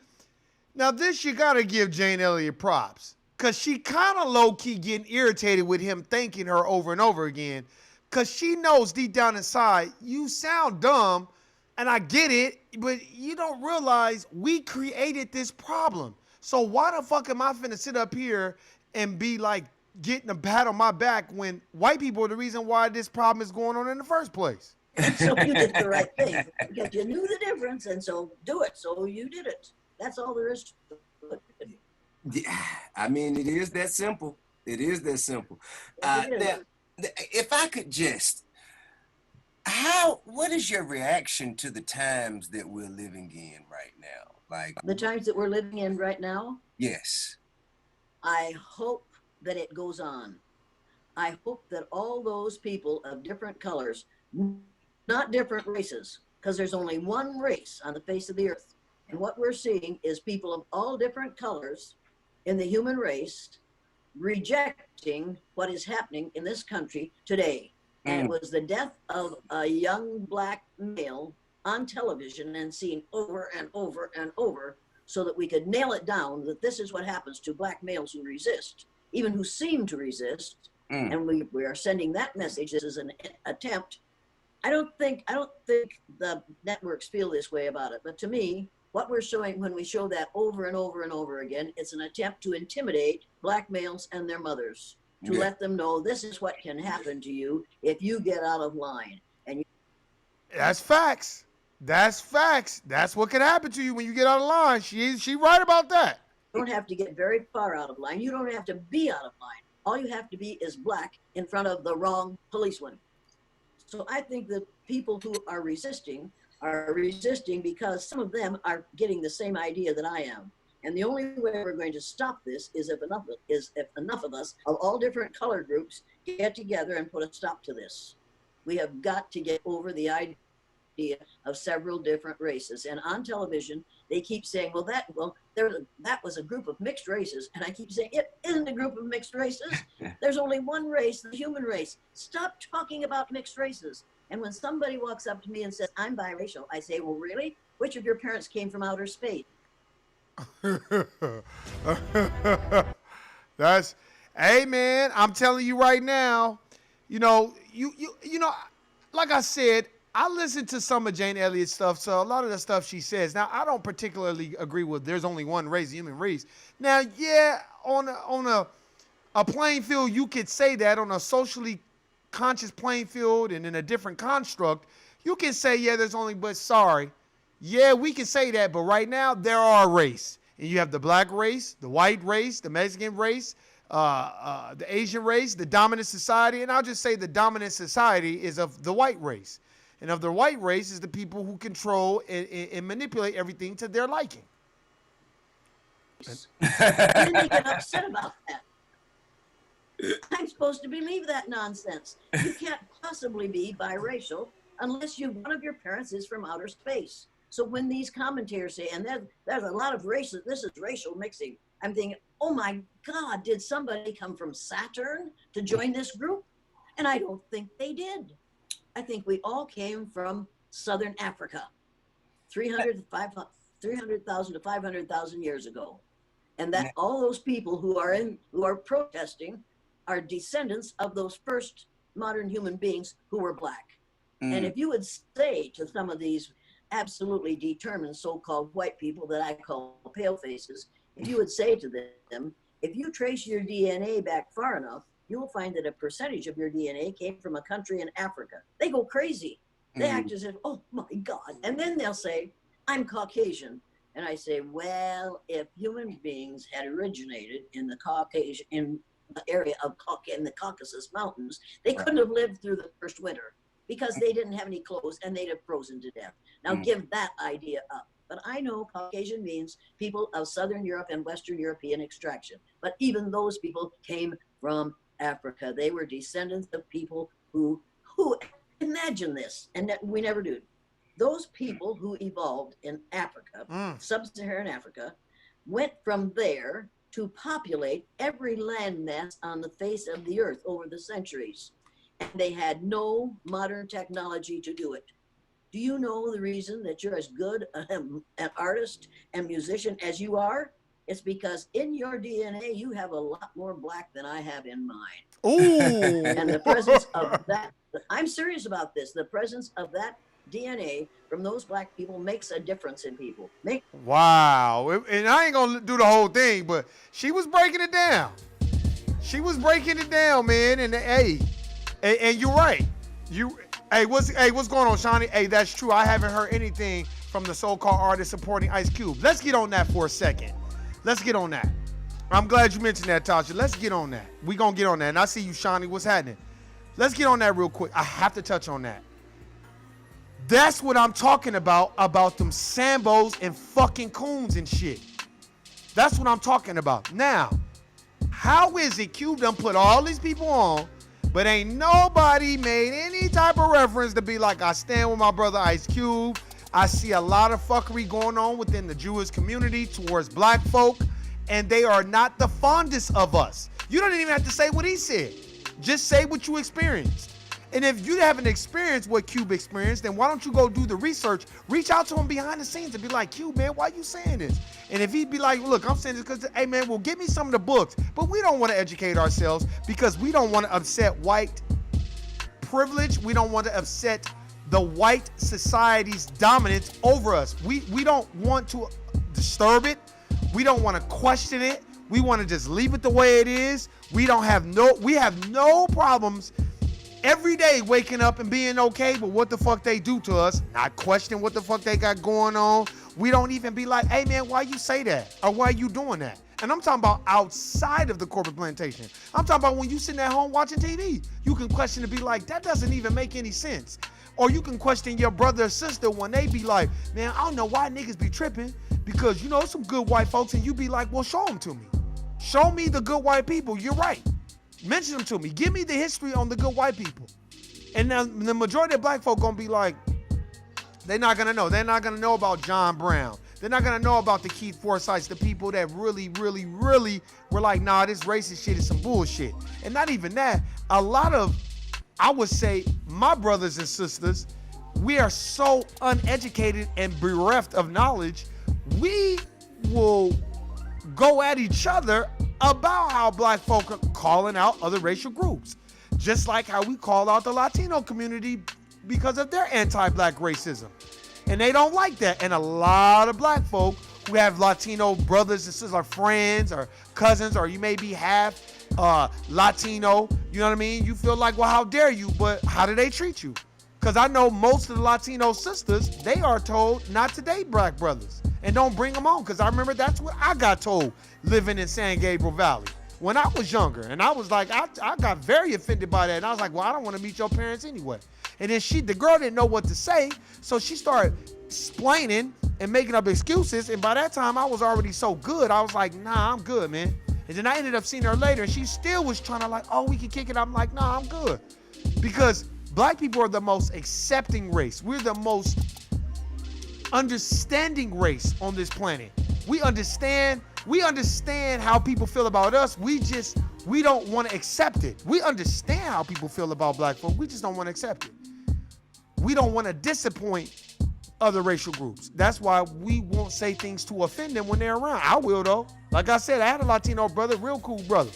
now this you got to give Jane Elliott props. Because she kind of low-key getting irritated with him thanking her over and over again. Because she knows deep down inside, you sound dumb, and I get it, but you don't realize we created this problem. So why the fuck am I finna sit up here and be like getting a pat on my back when white people are the reason why this problem is going on in the first place? And so you did the right thing because you knew the difference, and so do it. So you did it. That's all there is to it. Yeah, I mean, it is that simple. It is that simple. Yes, Now, if I could just, what is your reaction to the times that we're living in right now? Like the times that we're living in right now, yes. I hope that it goes on. I hope that all those people of different colors, not different races, because there's only one race on the face of the earth. And what we're seeing is people of all different colors in the human race rejecting what is happening in this country today. And it was the death of a young black male on television and seen over and over and over so that we could nail it down that this is what happens to black males who resist, even who seem to resist. And we are sending that message. This is an attempt. I don't think the networks feel this way about it, but to me, what we're showing when we show that over and over and over again, it's an attempt to intimidate black males and their mothers, to let them know this is what can happen to you if you get out of line. And that's facts. That's facts. That's what can happen to you when you get out of line. She right about that. You don't have to get very far out of line. You don't have to be out of line. All you have to be is black in front of the wrong policeman. So I think that people who are resisting because some of them are getting the same idea that I am. And the only way we're going to stop this is if enough of us of all different color groups get together and put a stop to this. We have got to get over the idea of several different races. And on television, they keep saying, that was a group of mixed races. And I keep saying, it isn't a group of mixed races. There's only one race, the human race. Stop talking about mixed races. And when somebody walks up to me and says, I'm biracial, I say, well, really? Which of your parents came from outer space? That's, hey man, I'm telling you right now, you know, like I said, I listen to some of Jane Elliott's stuff, so a lot of the stuff she says. Now, I don't particularly agree with there's only one race, the human race. Now, yeah, on a playing field, you could say that on a socially conscious playing field and in a different construct, you can say, yeah, there's only, but sorry. Yeah, we can say that, but right now, there are race. And you have the black race, the white race, the Mexican race, the Asian race, the dominant society, and I'll just say the dominant society is of the white race. And of the white race is the people who control and manipulate everything to their liking. Then they get upset about that. I'm supposed to believe that nonsense. You can't possibly be biracial unless one of your parents is from outer space. So when these commentators say, and there's a lot of races, this is racial mixing, I'm thinking, oh my God, did somebody come from Saturn to join this group? And I don't think they did. I think we all came from Southern Africa, 300,000 to 500,000 years ago. And that all those people who are protesting are descendants of those first modern human beings who were black. And if you would say to some of these absolutely determined so-called white people that I call pale faces, if you would say to them, if you trace your DNA back far enough, you'll find that a percentage of your DNA came from a country in Africa. They go crazy. They act as if, oh my God. And then they'll say, I'm Caucasian. And I say, well, if human beings had originated in the Caucasian, in the area of in the Caucasus Mountains, they couldn't have lived through the first winter because they didn't have any clothes and they'd have frozen to death. Now give that idea up. But I know Caucasian means people of Southern Europe and Western European extraction. But even those people came from Africa. They were descendants of people who imagine this, and that we never do. Those people who evolved in Africa, sub-Saharan Africa, went from there to populate every landmass on the face of the earth over the centuries. And they had no modern technology to do it. Do you know the reason that you're as good an artist and musician as you are? It's because in your DNA, you have a lot more black than I have in mine. Ooh. And the presence of that, I'm serious about this, the presence of that DNA from those black people makes a difference in people. Wow. And I ain't going to do the whole thing, but she was breaking it down. She was breaking it down, man. And hey, and you're right. What's going on, Shawnee? Hey, that's true. I haven't heard anything from the so-called artist supporting Ice Cube. Let's get on that for a second. Let's get on that. I'm glad you mentioned that, Tasha. Let's get on that. We're going to get on that. And I see you, Shawnee. What's happening? Let's get on that real quick. I have to touch on that. That's what I'm talking about them Sambos and fucking coons and shit. That's what I'm talking about. Now, how is it Cube done put all these people on, but ain't nobody made any type of reference to be like, I stand with my brother Ice Cube. I see a lot of fuckery going on within the Jewish community towards black folk, and they are not the fondest of us. You don't even have to say what he said. Just say what you experienced. And if you haven't experienced what Cube experienced, then why don't you go do the research? Reach out to him behind the scenes and be like, Cube, man, why you saying this? And if he'd be like, look, I'm saying this because, hey, man, well, give me some of the books. But we don't want to educate ourselves because we don't want to upset white privilege. We don't want to upset the white society's dominance over us. We don't want to disturb it. We don't want to question it. We want to just leave it the way it is. We have no problems every day waking up and being okay with what the fuck they do to us, not question what the fuck they got going on. We don't even be like, hey man, why you say that? Or why you doing that? And I'm talking about outside of the corporate plantation. I'm talking about when you sitting at home watching TV. You can question and be like, that doesn't even make any sense. Or you can question your brother or sister when they be like, man, I don't know why niggas be tripping, because you know some good white folks, and you be like, well, show them to me. Show me the good white people. You're right. Mention them to me. Give me the history on the good white people. And now the majority of black folk gonna be like, they're not gonna know. They're not gonna know about John Brown. They're not gonna know about the Keith Forsyths, the people that really, really, really were like, nah, this racist shit is some bullshit. And not even that, a lot of, I would say, my brothers and sisters, we are so uneducated and bereft of knowledge, we will go at each other about how black folk are calling out other racial groups. Just like how we call out the Latino community because of their anti-black racism. And they don't like that. And a lot of black folk who have Latino brothers and sisters, or friends or cousins, or you may be half Latino, you know what I mean? You feel like, well, how dare you? But how do they treat you? Because I know most of the Latino sisters, they are told not to date black brothers and don't bring them on. Because I remember that's what I got told living in San Gabriel Valley when I was younger. And I was like, I got very offended by that. And I was like, well, I don't want to meet your parents anyway. And then the girl didn't know what to say. So she started explaining and making up excuses. And by that time, I was already so good. I was like, nah, I'm good, man. And then I ended up seeing her later. And she still was trying to like, oh, we can kick it. I'm like, nah, I'm good. Because black people are the most accepting race. We're the most understanding race on this planet. We understand how people feel about us. We don't want to accept it. We understand how people feel about black folk. We just don't want to accept it. We don't want to disappoint other racial groups. That's why we won't say things to offend them when they're around. I will though. Like I said, I had a Latino brother, real cool brother.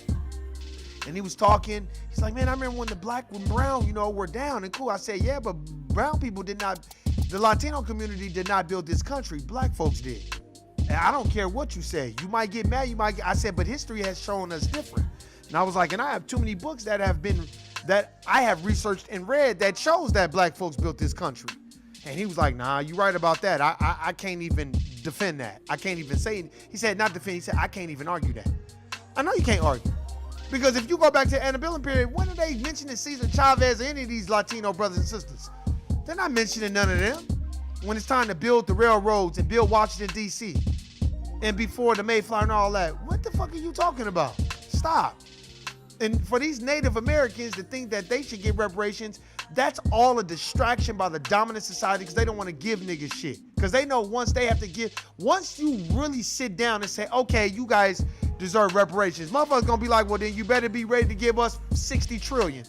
And he was talking. He's like, man, I remember when the black and brown, were down and cool. I said, yeah, but brown people the Latino community did not build this country. Black folks did. And I don't care what you say. You might get mad. I said, but history has shown us different. And I was like, and I have too many books that I have researched and read that shows that black folks built this country. And he was like, nah, you right about that. I can't even defend that. I can't even say it. He said, not defend. He said, I can't even argue that. I know you can't argue. Because if you go back to the antebellum period, when are they mentioning Cesar Chavez or any of these Latino brothers and sisters? They're not mentioning none of them. When it's time to build the railroads and build Washington, D.C. and before the Mayflower and all that, what the fuck are you talking about? Stop. And for these Native Americans to think that they should get reparations, that's all a distraction by the dominant society because they don't want to give niggas shit. Because they know once you really sit down and say, okay, you guys deserve reparations, motherfuckers gonna be like, well, then you better be ready to give us 60 trillion.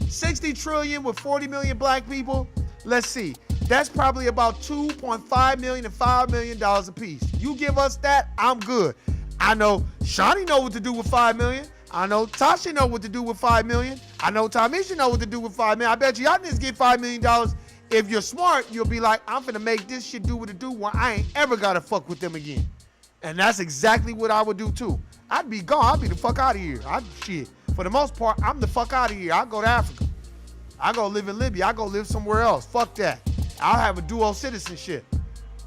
60 trillion with 40 million black people. Let's see. That's probably about 2.5 million and $5 million a piece. You give us that, I'm good. I know Shawnee know what to do with 5 million. I know Tasha know what to do with 5 million. I know Tamisha know what to do with 5 million. I bet you y'all niggas get $5 million. If you're smart, you'll be like, I'm finna make this shit do what it do when I ain't ever gotta fuck with them again. And that's exactly what I would do too. I'd be gone. I'd be the fuck out of here. For the most part, I'm the fuck out of here. I'll go to Africa. I go live in Libya. I go live somewhere else. Fuck that. I'll have a dual citizenship.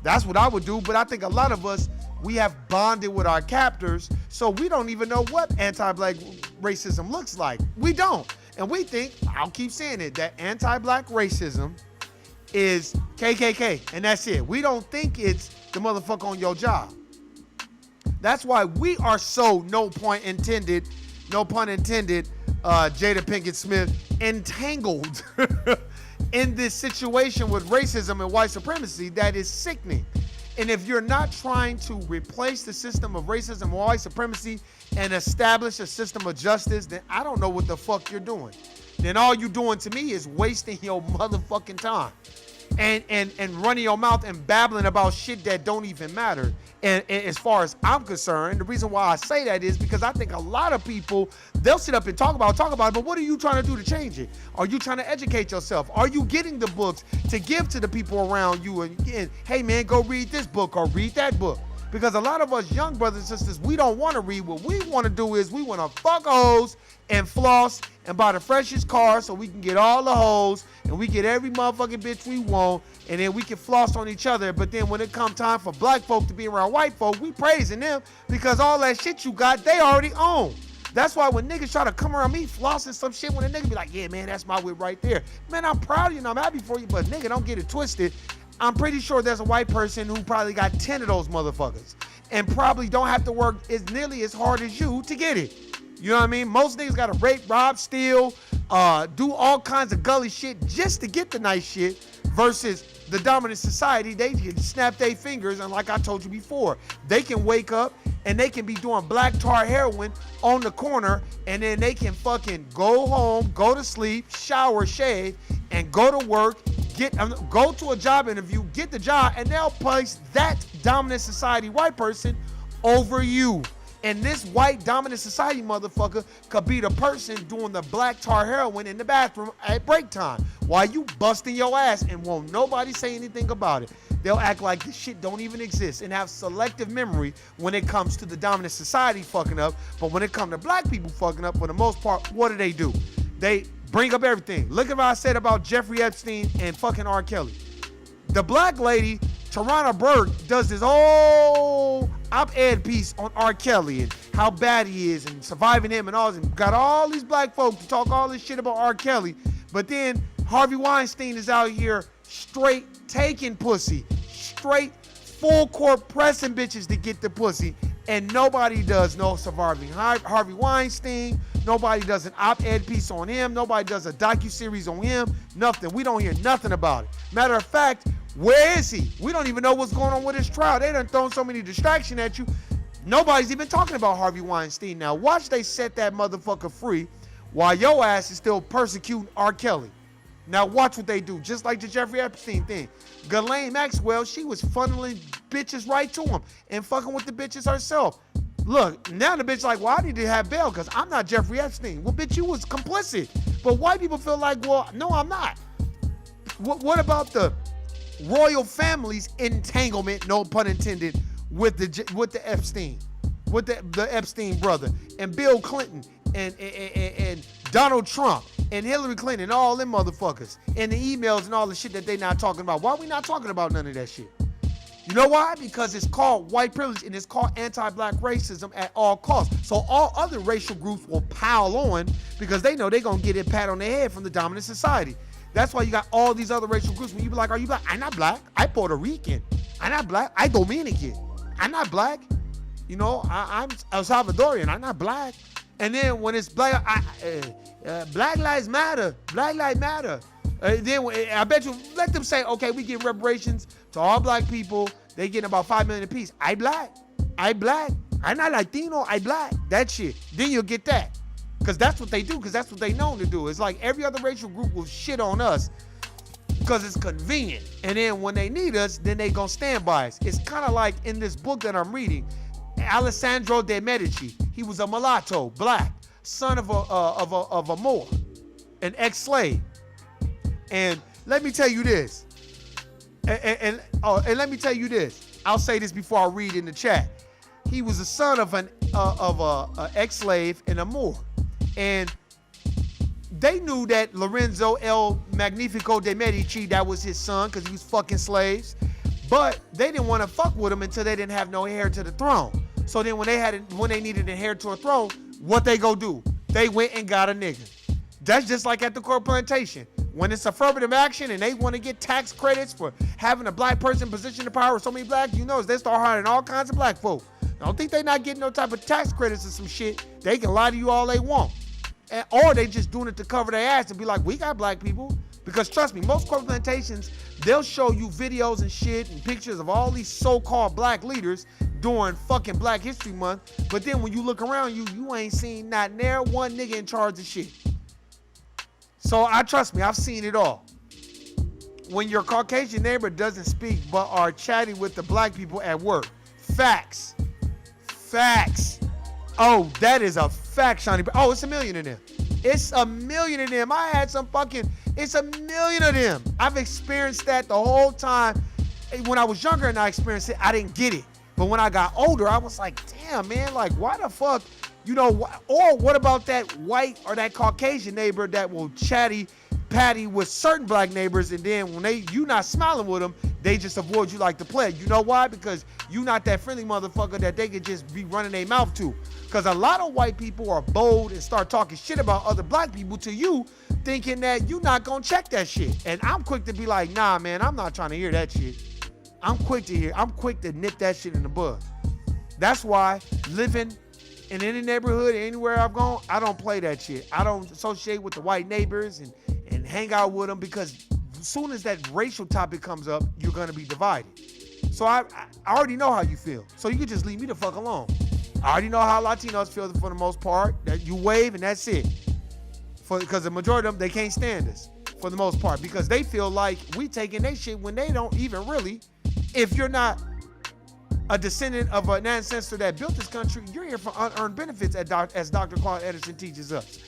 That's what I would do. But I think a lot of us, we have bonded with our captors, so we don't even know what anti-black racism looks like. We don't. And we think, I'll keep saying it, that anti-black racism is KKK, and that's it. We don't think it's the motherfucker on your job. That's why we are so, no pun intended, Jada Pinkett Smith, entangled in this situation with racism and white supremacy that is sickening. And if you're not trying to replace the system of racism and white supremacy and establish a system of justice, then I don't know what the fuck you're doing. Then all you're doing to me is wasting your motherfucking time and running your mouth and babbling about shit that don't even matter. And as far as I'm concerned, the reason why I say that is because I think a lot of people, they'll sit up and talk about it, but what are you trying to do to change it? Are you trying to educate yourself? Are you getting the books to give to the people around you? And hey man, go read this book or read that book. Because a lot of us young brothers and sisters, we don't want to read. What we want to do is we want to fuck hoes and floss and buy the freshest car so we can get all the hoes and we get every motherfucking bitch we want, and then we can floss on each other. But then when it come time for black folk to be around white folk, we praising them because all that shit you got, they already own. That's why when niggas try to come around me flossing some shit, when a nigga be like, yeah, man, that's my whip right there. Man, I'm proud of you and I'm happy for you, but nigga, don't get it twisted. I'm pretty sure there's a white person who probably got 10 of those motherfuckers and probably don't have to work as nearly as hard as you to get it. You know what I mean? Most niggas gotta rape, rob, steal, do all kinds of gully shit just to get the nice shit, versus the dominant society, they can snap their fingers, and like I told you before, they can wake up and they can be doing black tar heroin on the corner, and then they can fucking go home, go to sleep, shower, shave, and go to work, go to a job interview, get the job, and they'll place that dominant society white person over you. And this white dominant society motherfucker could be the person doing the black tar heroin in the bathroom at break time while you busting your ass, and won't nobody say anything about it. They'll act like this shit don't even exist and have selective memory when it comes to the dominant society fucking up. But when it comes to black people fucking up, for the most part, what do? They bring up everything. Look at what I said about Jeffrey Epstein and fucking R. Kelly. The black lady, Tarana Burke, does this whole op-ed piece on R. Kelly and how bad he is and surviving him and all this, and got all these black folks to talk all this shit about R. Kelly. But then Harvey Weinstein is out here straight taking pussy, straight full court pressing bitches to get the pussy, and nobody does no surviving Harvey Weinstein. Nobody does an op-ed piece on him. Nobody does a docu-series on him. Nothing. We don't hear nothing about it. Matter of fact, where is he? We don't even know what's going on with his trial. They done thrown so many distractions at you. Nobody's even talking about Harvey Weinstein. Now watch they set that motherfucker free while your ass is still persecuting R. Kelly. Now watch what they do, just like the Jeffrey Epstein thing. Ghislaine Maxwell, she was funneling bitches right to him and fucking with the bitches herself. Look, now the bitch like, well, I need to have bail because I'm not Jeffrey Epstein. Well, bitch, you was complicit. But white people feel like, well, no, I'm not. What about the royal family's entanglement, no pun intended, with the Epstein, with the Epstein brother, and Bill Clinton, and Donald Trump, and Hillary Clinton, and all them motherfuckers, and the emails and all the shit that they not talking about? Why are we not talking about none of that shit? You know why? Because it's called white privilege and it's called anti-black racism at all costs. So all other racial groups will pile on because they know they're going to get a pat on their head from the dominant society. That's why you got all these other racial groups. When you be like, are you black? I'm not black. I'm Puerto Rican. I'm not black. I'm Dominican. I'm not black. You know, I'm El Salvadorian. I'm not black. And then when it's black, Black Lives Matter. Black Lives Matter. Then I bet you let them say, okay, we give reparations to all black people. They getting about $5 million apiece. I black. I'm not Latino. I black. That shit. Then you'll get that. Because that's what they do. Because that's what they known to do. It's like every other racial group will shit on us because it's convenient. And then when they need us, then they gonna stand by us. It's kind of like in this book that I'm reading, Alessandro de Medici. He was a mulatto, black, son of a Moor, an ex-slave. And let me tell you this. And let me tell you this. I'll say this before I read in the chat. He was the son of an ex-slave and a Moor. And they knew that Lorenzo El Magnifico de Medici, that was his son, because he was fucking slaves. But they didn't want to fuck with him until they didn't have no heir to the throne. So then when they needed an heir to a throne, what they go do? They went and got a nigga. That's just like at the court plantation. When it's affirmative action and they want to get tax credits for having a black person in position of power with so many blacks, you know, they start hiring all kinds of black folk. I don't think they not getting no type of tax credits or some shit. They can lie to you all they want. Or they just doing it to cover their ass and be like, we got black people. Because trust me, most court plantations, they'll show you videos and shit and pictures of all these so-called black leaders during fucking Black History Month. But then when you look around you ain't seen not near one nigga in charge of shit. So trust me, I've seen it all. When your Caucasian neighbor doesn't speak but are chatting with the black people at work. Facts. Oh, that is a fact, Shawnee. Oh, it's a million of them. It's a million of them. I had some it's a million of them. I've experienced that the whole time. When I was younger and I experienced it, I didn't get it. But when I got older, I was like, damn, man, like, why the fuck? You know, or what about that white or that Caucasian neighbor that will patty with certain black neighbors, and then when you not smiling with them, they just avoid you like the plague. You know why? Because you not that friendly motherfucker that they could just be running their mouth to. Because a lot of white people are bold and start talking shit about other black people to you, thinking that you're not going to check that shit. And I'm quick to be like, nah, man, I'm not trying to hear that shit. I'm quick to nip that shit in the bud. That's why living in any neighborhood, anywhere I've gone, I don't play that shit. I don't associate with the white neighbors and hang out with them, because as soon as that racial topic comes up, you're going to be divided. So I already know how you feel. So you can just leave me the fuck alone. I already know how Latinos feel for the most part. That you wave and that's it. Because the majority of them, they can't stand us for the most part, because they feel like we taking their shit when they don't even really. If you're not a descendant of an ancestor that built this country, you're here for unearned benefits, as Dr. Claude Edison teaches us.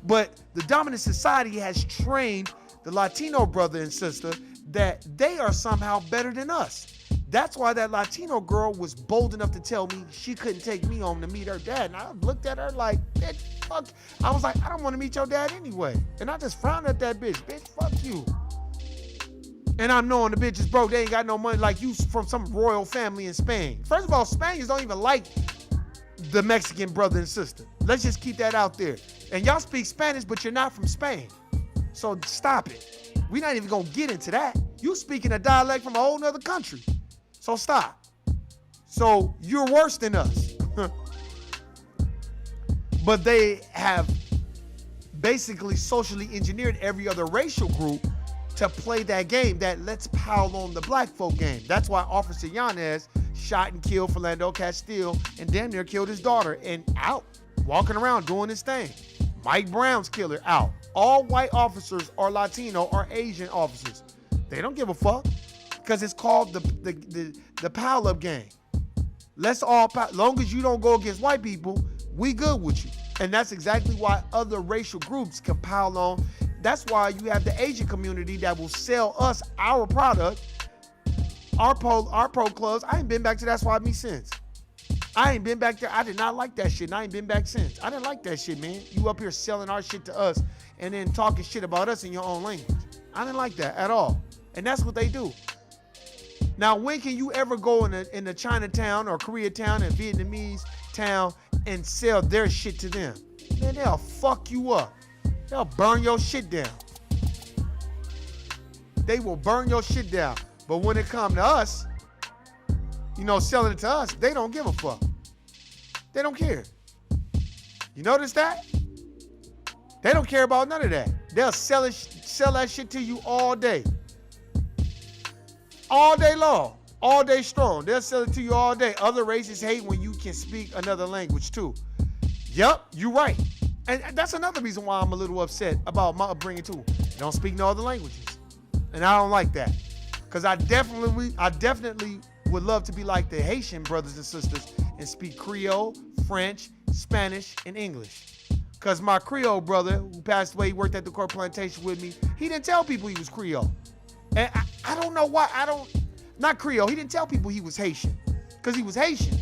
But the dominant society has trained the Latino brother and sister that they are somehow better than us. That's why that Latino girl was bold enough to tell me she couldn't take me home to meet her dad. And I looked at her like, bitch, fuck. I was like, I don't want to meet your dad anyway. And I just frowned at that bitch. Bitch, fuck you. And I'm knowing the bitch is broke. They ain't got no money, like you from some royal family in Spain. First of all, Spaniards don't even like the Mexican brother and sister. Let's just keep that out there. And y'all speak Spanish, but you're not from Spain. So stop it. We're not even going to get into that. You speaking a dialect from a whole nother country. So stop. So you're worse than us. But they have basically socially engineered every other racial group to play that game, that let's pile on the black folk game. That's why Officer Yanez shot and killed Philando Castile and damn near killed his daughter, and out, walking around doing his thing. Mike Brown's killer out. All white officers are Latino or Asian officers. They don't give a fuck, because it's called the pile up game. Let's all, long as you don't go against white people, we good with you. And that's exactly why other racial groups can pile on. That's why you have the Asian community that will sell us our product, our pro clubs. I ain't been back to that swap meet since. I ain't been back there. I did not like that shit, and I ain't been back since. I didn't like that shit, man. You up here selling our shit to us and then talking shit about us in your own language. I didn't like that at all. And that's what they do. Now, when can you ever go in a Chinatown or Koreatown and Vietnamese town and sell their shit to them? Man, they'll fuck you up. They'll burn your shit down. They will burn your shit down. But when it comes to us, selling it to us, they don't give a fuck. They don't care. You notice that? They don't care about none of that. They'll sell that shit to you all day. All day long. All day strong. They'll sell it to you all day. Other races hate when you can speak another language too. Yup, you're right. And that's another reason why I'm a little upset about my upbringing too. Don't speak no other languages. And I don't like that. Because I definitely would love to be like the Haitian brothers and sisters and speak Creole, French, Spanish, and English. Because my Creole brother, who passed away, he worked at the Court Plantation with me, he didn't tell people he was Creole. And I don't know why. Not Creole. He didn't tell people he was Haitian. Because he was Haitian.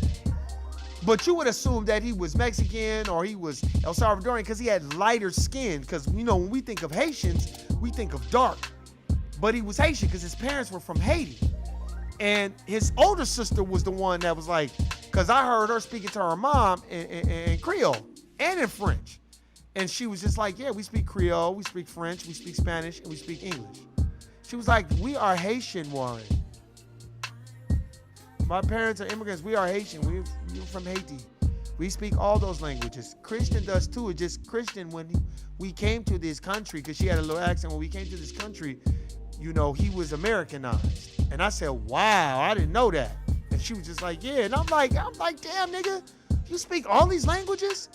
But you would assume that he was Mexican or he was El Salvadorian because he had lighter skin. Because, when we think of Haitians, we think of dark. But he was Haitian because his parents were from Haiti. And his older sister was the one that was like, because I heard her speaking to her mom in Creole and in French. And she was just like, yeah, we speak Creole, we speak French, we speak Spanish, and we speak English. She was like, we are Haitian, Warren. My parents are immigrants. We are Haitian. We're from Haiti. We speak all those languages. Christian does too. It's just Christian, when we came to this country, because she had a little accent, when we came to this country, he was Americanized. And I said, wow, I didn't know that. And she was just like, yeah. And I'm like, damn, nigga, you speak all these languages?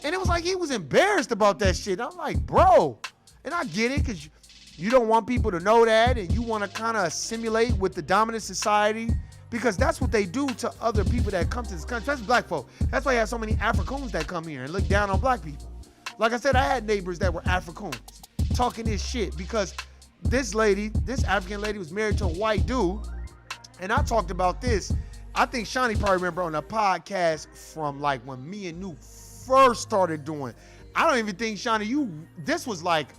And it was like he was embarrassed about that shit. I'm like, bro. And I get it, because you don't want people to know that, and you want to kind of assimilate with the dominant society, because that's what they do to other people that come to this country. That's black folk. That's why you have so many Africans that come here and look down on black people. Like I said, I had neighbors that were Africans talking this shit, because this African lady was married to a white dude. And I talked about this. I think Shawnee probably remember on a podcast from like when me and Nuke first started doing. I don't even think, Shawnee, this was like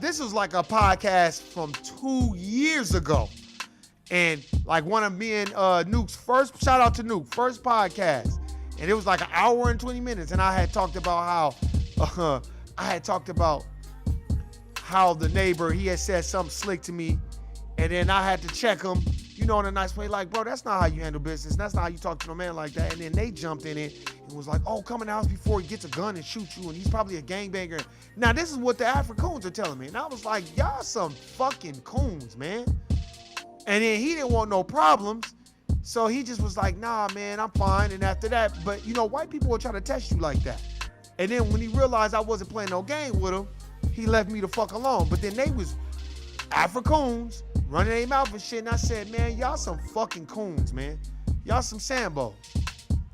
a podcast from 2 years ago. And like one of me and Nuke's first, shout out to Nuke, first podcast. And it was like an hour and 20 minutes. And I had talked about how the neighbor, he had said something slick to me. And then I had to check him, in a nice way. Like, bro, that's not how you handle business. That's not how you talk to no man like that. And then they jumped in it and was like, oh, come in the house before he gets a gun and shoot you. And he's probably a gangbanger. Now, this is what the Africans are telling me. And I was like, y'all some fucking coons, man. And then he didn't want no problems. So he just was like, nah, man, I'm fine. And after that, but white people will try to test you like that. And then when he realized I wasn't playing no game with him, he left me the fuck alone. But then they was Africans running their mouth and shit. And I said, man, y'all some fucking coons, man. Y'all some Sambos.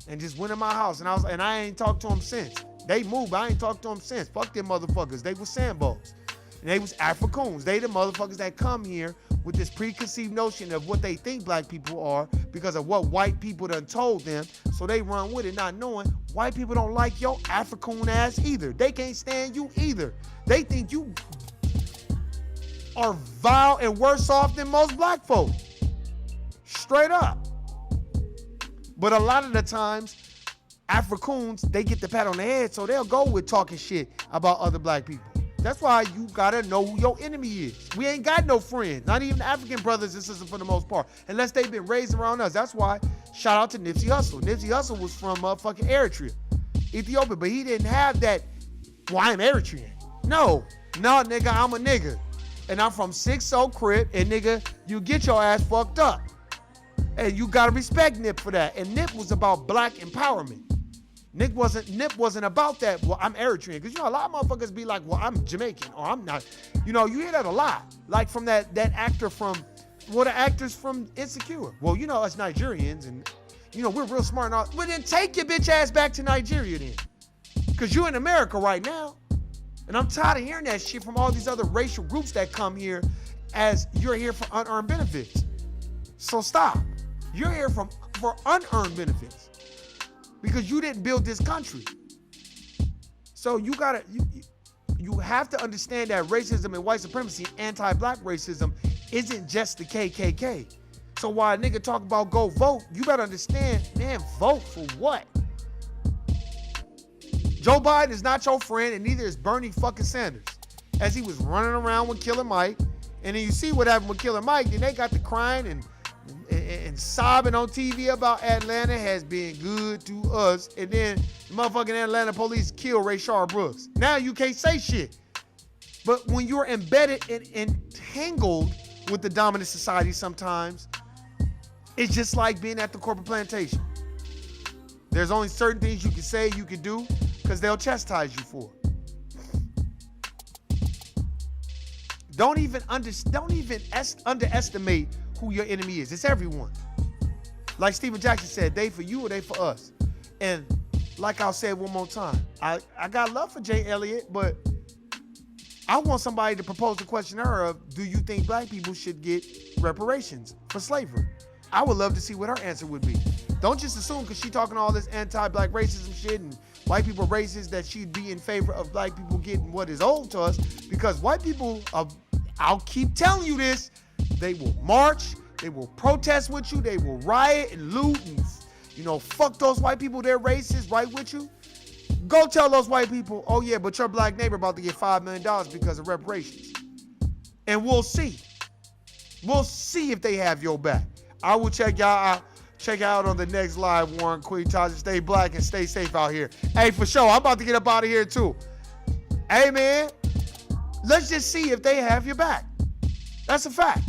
And just went in my house. And I ain't talked to them since. They moved, but I ain't talked to them since. Fuck them motherfuckers. They was Sambos. And they was Africans. They the motherfuckers that come here with this preconceived notion of what they think black people are because of what white people done told them. So they run with it not knowing white people don't like your African ass either. They can't stand you either. They think you are vile and worse off than most black folk. Straight up. But a lot of the times, Africans, they get the pat on the head, so they'll go with talking shit about other black people. That's why you gotta know who your enemy is. We ain't got no friends, not even African brothers and sisters for the most part, unless they've been raised around us. That's why, shout out to Nipsey Hussle. Nipsey Hussle was from motherfucking Eritrea, Ethiopia, but he didn't have that, well, I'm Eritrean. No, nigga, I'm a nigga. And I'm from 6-0 Crip, and nigga, you get your ass fucked up. And you gotta respect Nip for that. And Nip was about black empowerment. Nip wasn't about that, well, I'm Eritrean. Because, a lot of motherfuckers be like, well, I'm Jamaican, or I'm not. You hear that a lot. Like from that actor from, the actors from Insecure. Well, us Nigerians, and, we're real smart and all. Well, then take your bitch ass back to Nigeria then. Because you're in America right now. And I'm tired of hearing that shit from all these other racial groups that come here as you're here for unearned benefits. So stop. You're here for unearned benefits. Because you didn't build this country. So you have to understand that racism and white supremacy, anti-black racism, isn't just the KKK. So while a nigga talk about go vote, you better understand, man, vote for what? Joe Biden is not your friend, and neither is Bernie fucking Sanders. As he was running around with Killer Mike, and then you see what happened with Killer Mike, then they got to crying and sobbing on TV about Atlanta has been good to us. And then the motherfucking Atlanta police kill Rayshard Brooks. Now you can't say shit. But when you're embedded and entangled with the dominant society sometimes, it's just like being at the corporate plantation. There's only certain things you can say, you can do, because they'll chastise you for it. Don't even underestimate who your enemy is. It's everyone. Like Stephen Jackson said, they for you or they for us. And like I'll say it one more time, I got love for Jay Elliott, but I want somebody to propose the question to her of, do you think black people should get reparations for slavery? I would love to see what her answer would be. Don't just assume because she talking all this anti-black racism shit and white people racist that she'd be in favor of black people getting what is owed to us, because white people, I'll keep telling you this, they will march, they will protest with you, they will riot and loot and, fuck those white people, they're racist, right with you. Go tell those white people, oh yeah, but your black neighbor about to get $5 million because of reparations. And we'll see. We'll see if they have your back. I will check y'all out. Check out on the next live, Warren Queen Taja. Stay black and stay safe out here. Hey, for sure, I'm about to get up out of here too. Hey man, let's just see if they have your back. That's a fact.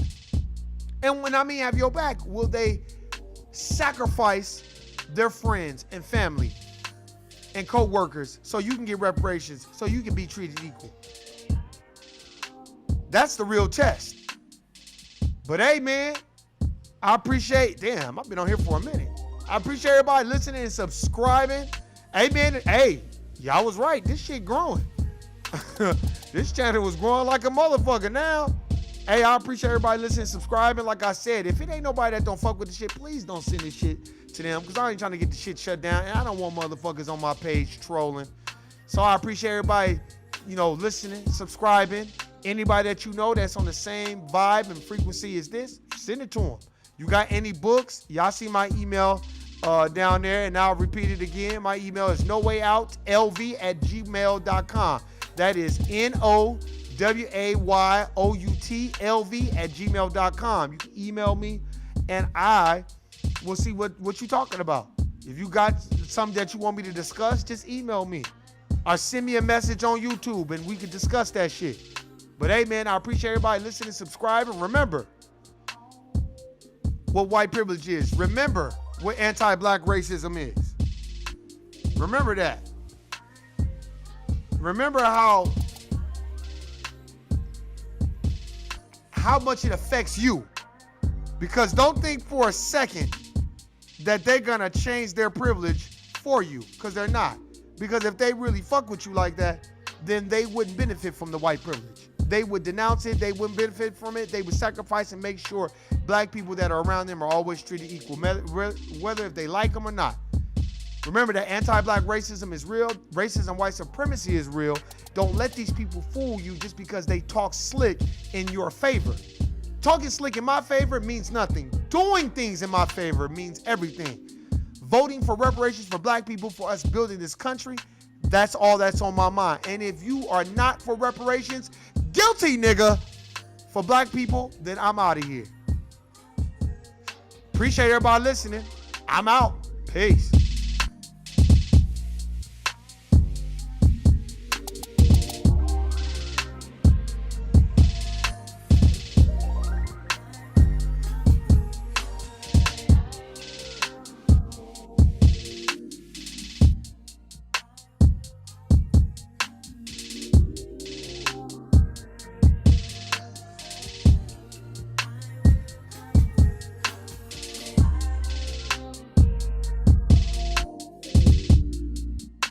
And when I mean have your back, will they sacrifice their friends and family and co-workers so you can get reparations, so you can be treated equal? That's the real test. But hey, man, I appreciate, damn, I've been on here for a minute. I appreciate everybody listening and subscribing. Hey, man, hey, y'all was right. This shit growing. This channel was growing like a motherfucker now. Hey, I appreciate everybody listening and subscribing. Like I said, if it ain't nobody that don't fuck with the shit, please don't send this shit to them, because I ain't trying to get the shit shut down, and I don't want motherfuckers on my page trolling. So I appreciate everybody, listening, subscribing. Anybody that you know that's on the same vibe and frequency as this, send it to them. You got any books? Y'all see my email down there, and I'll repeat it again. My email is nowayoutlv@gmail.com. That is nowayoutlv@gmail.com. You can email me, and I will see what you're talking about. If you got something that you want me to discuss, just email me. Or send me a message on YouTube, and we can discuss that shit. But hey, man, I appreciate everybody listening, subscribing. Remember what white privilege is. Remember what anti-black racism is. Remember that. Remember how much it affects you. Because don't think for a second that they're going to change their privilege for you, because they're not. Because if they really fuck with you like that, then they wouldn't benefit from the white privilege. They would denounce it. They wouldn't benefit from it. They would sacrifice and make sure black people that are around them are always treated equal, whether if they like them or not. Remember that anti-black racism is real. Racism, white supremacy is real. Don't let these people fool you just because they talk slick in your favor. Talking slick in my favor means nothing. Doing things in my favor means everything. Voting for reparations for black people, for us building this country, that's all that's on my mind. And if you are not for reparations, guilty nigga, for black people, then I'm out of here. Appreciate everybody listening. I'm out. Peace.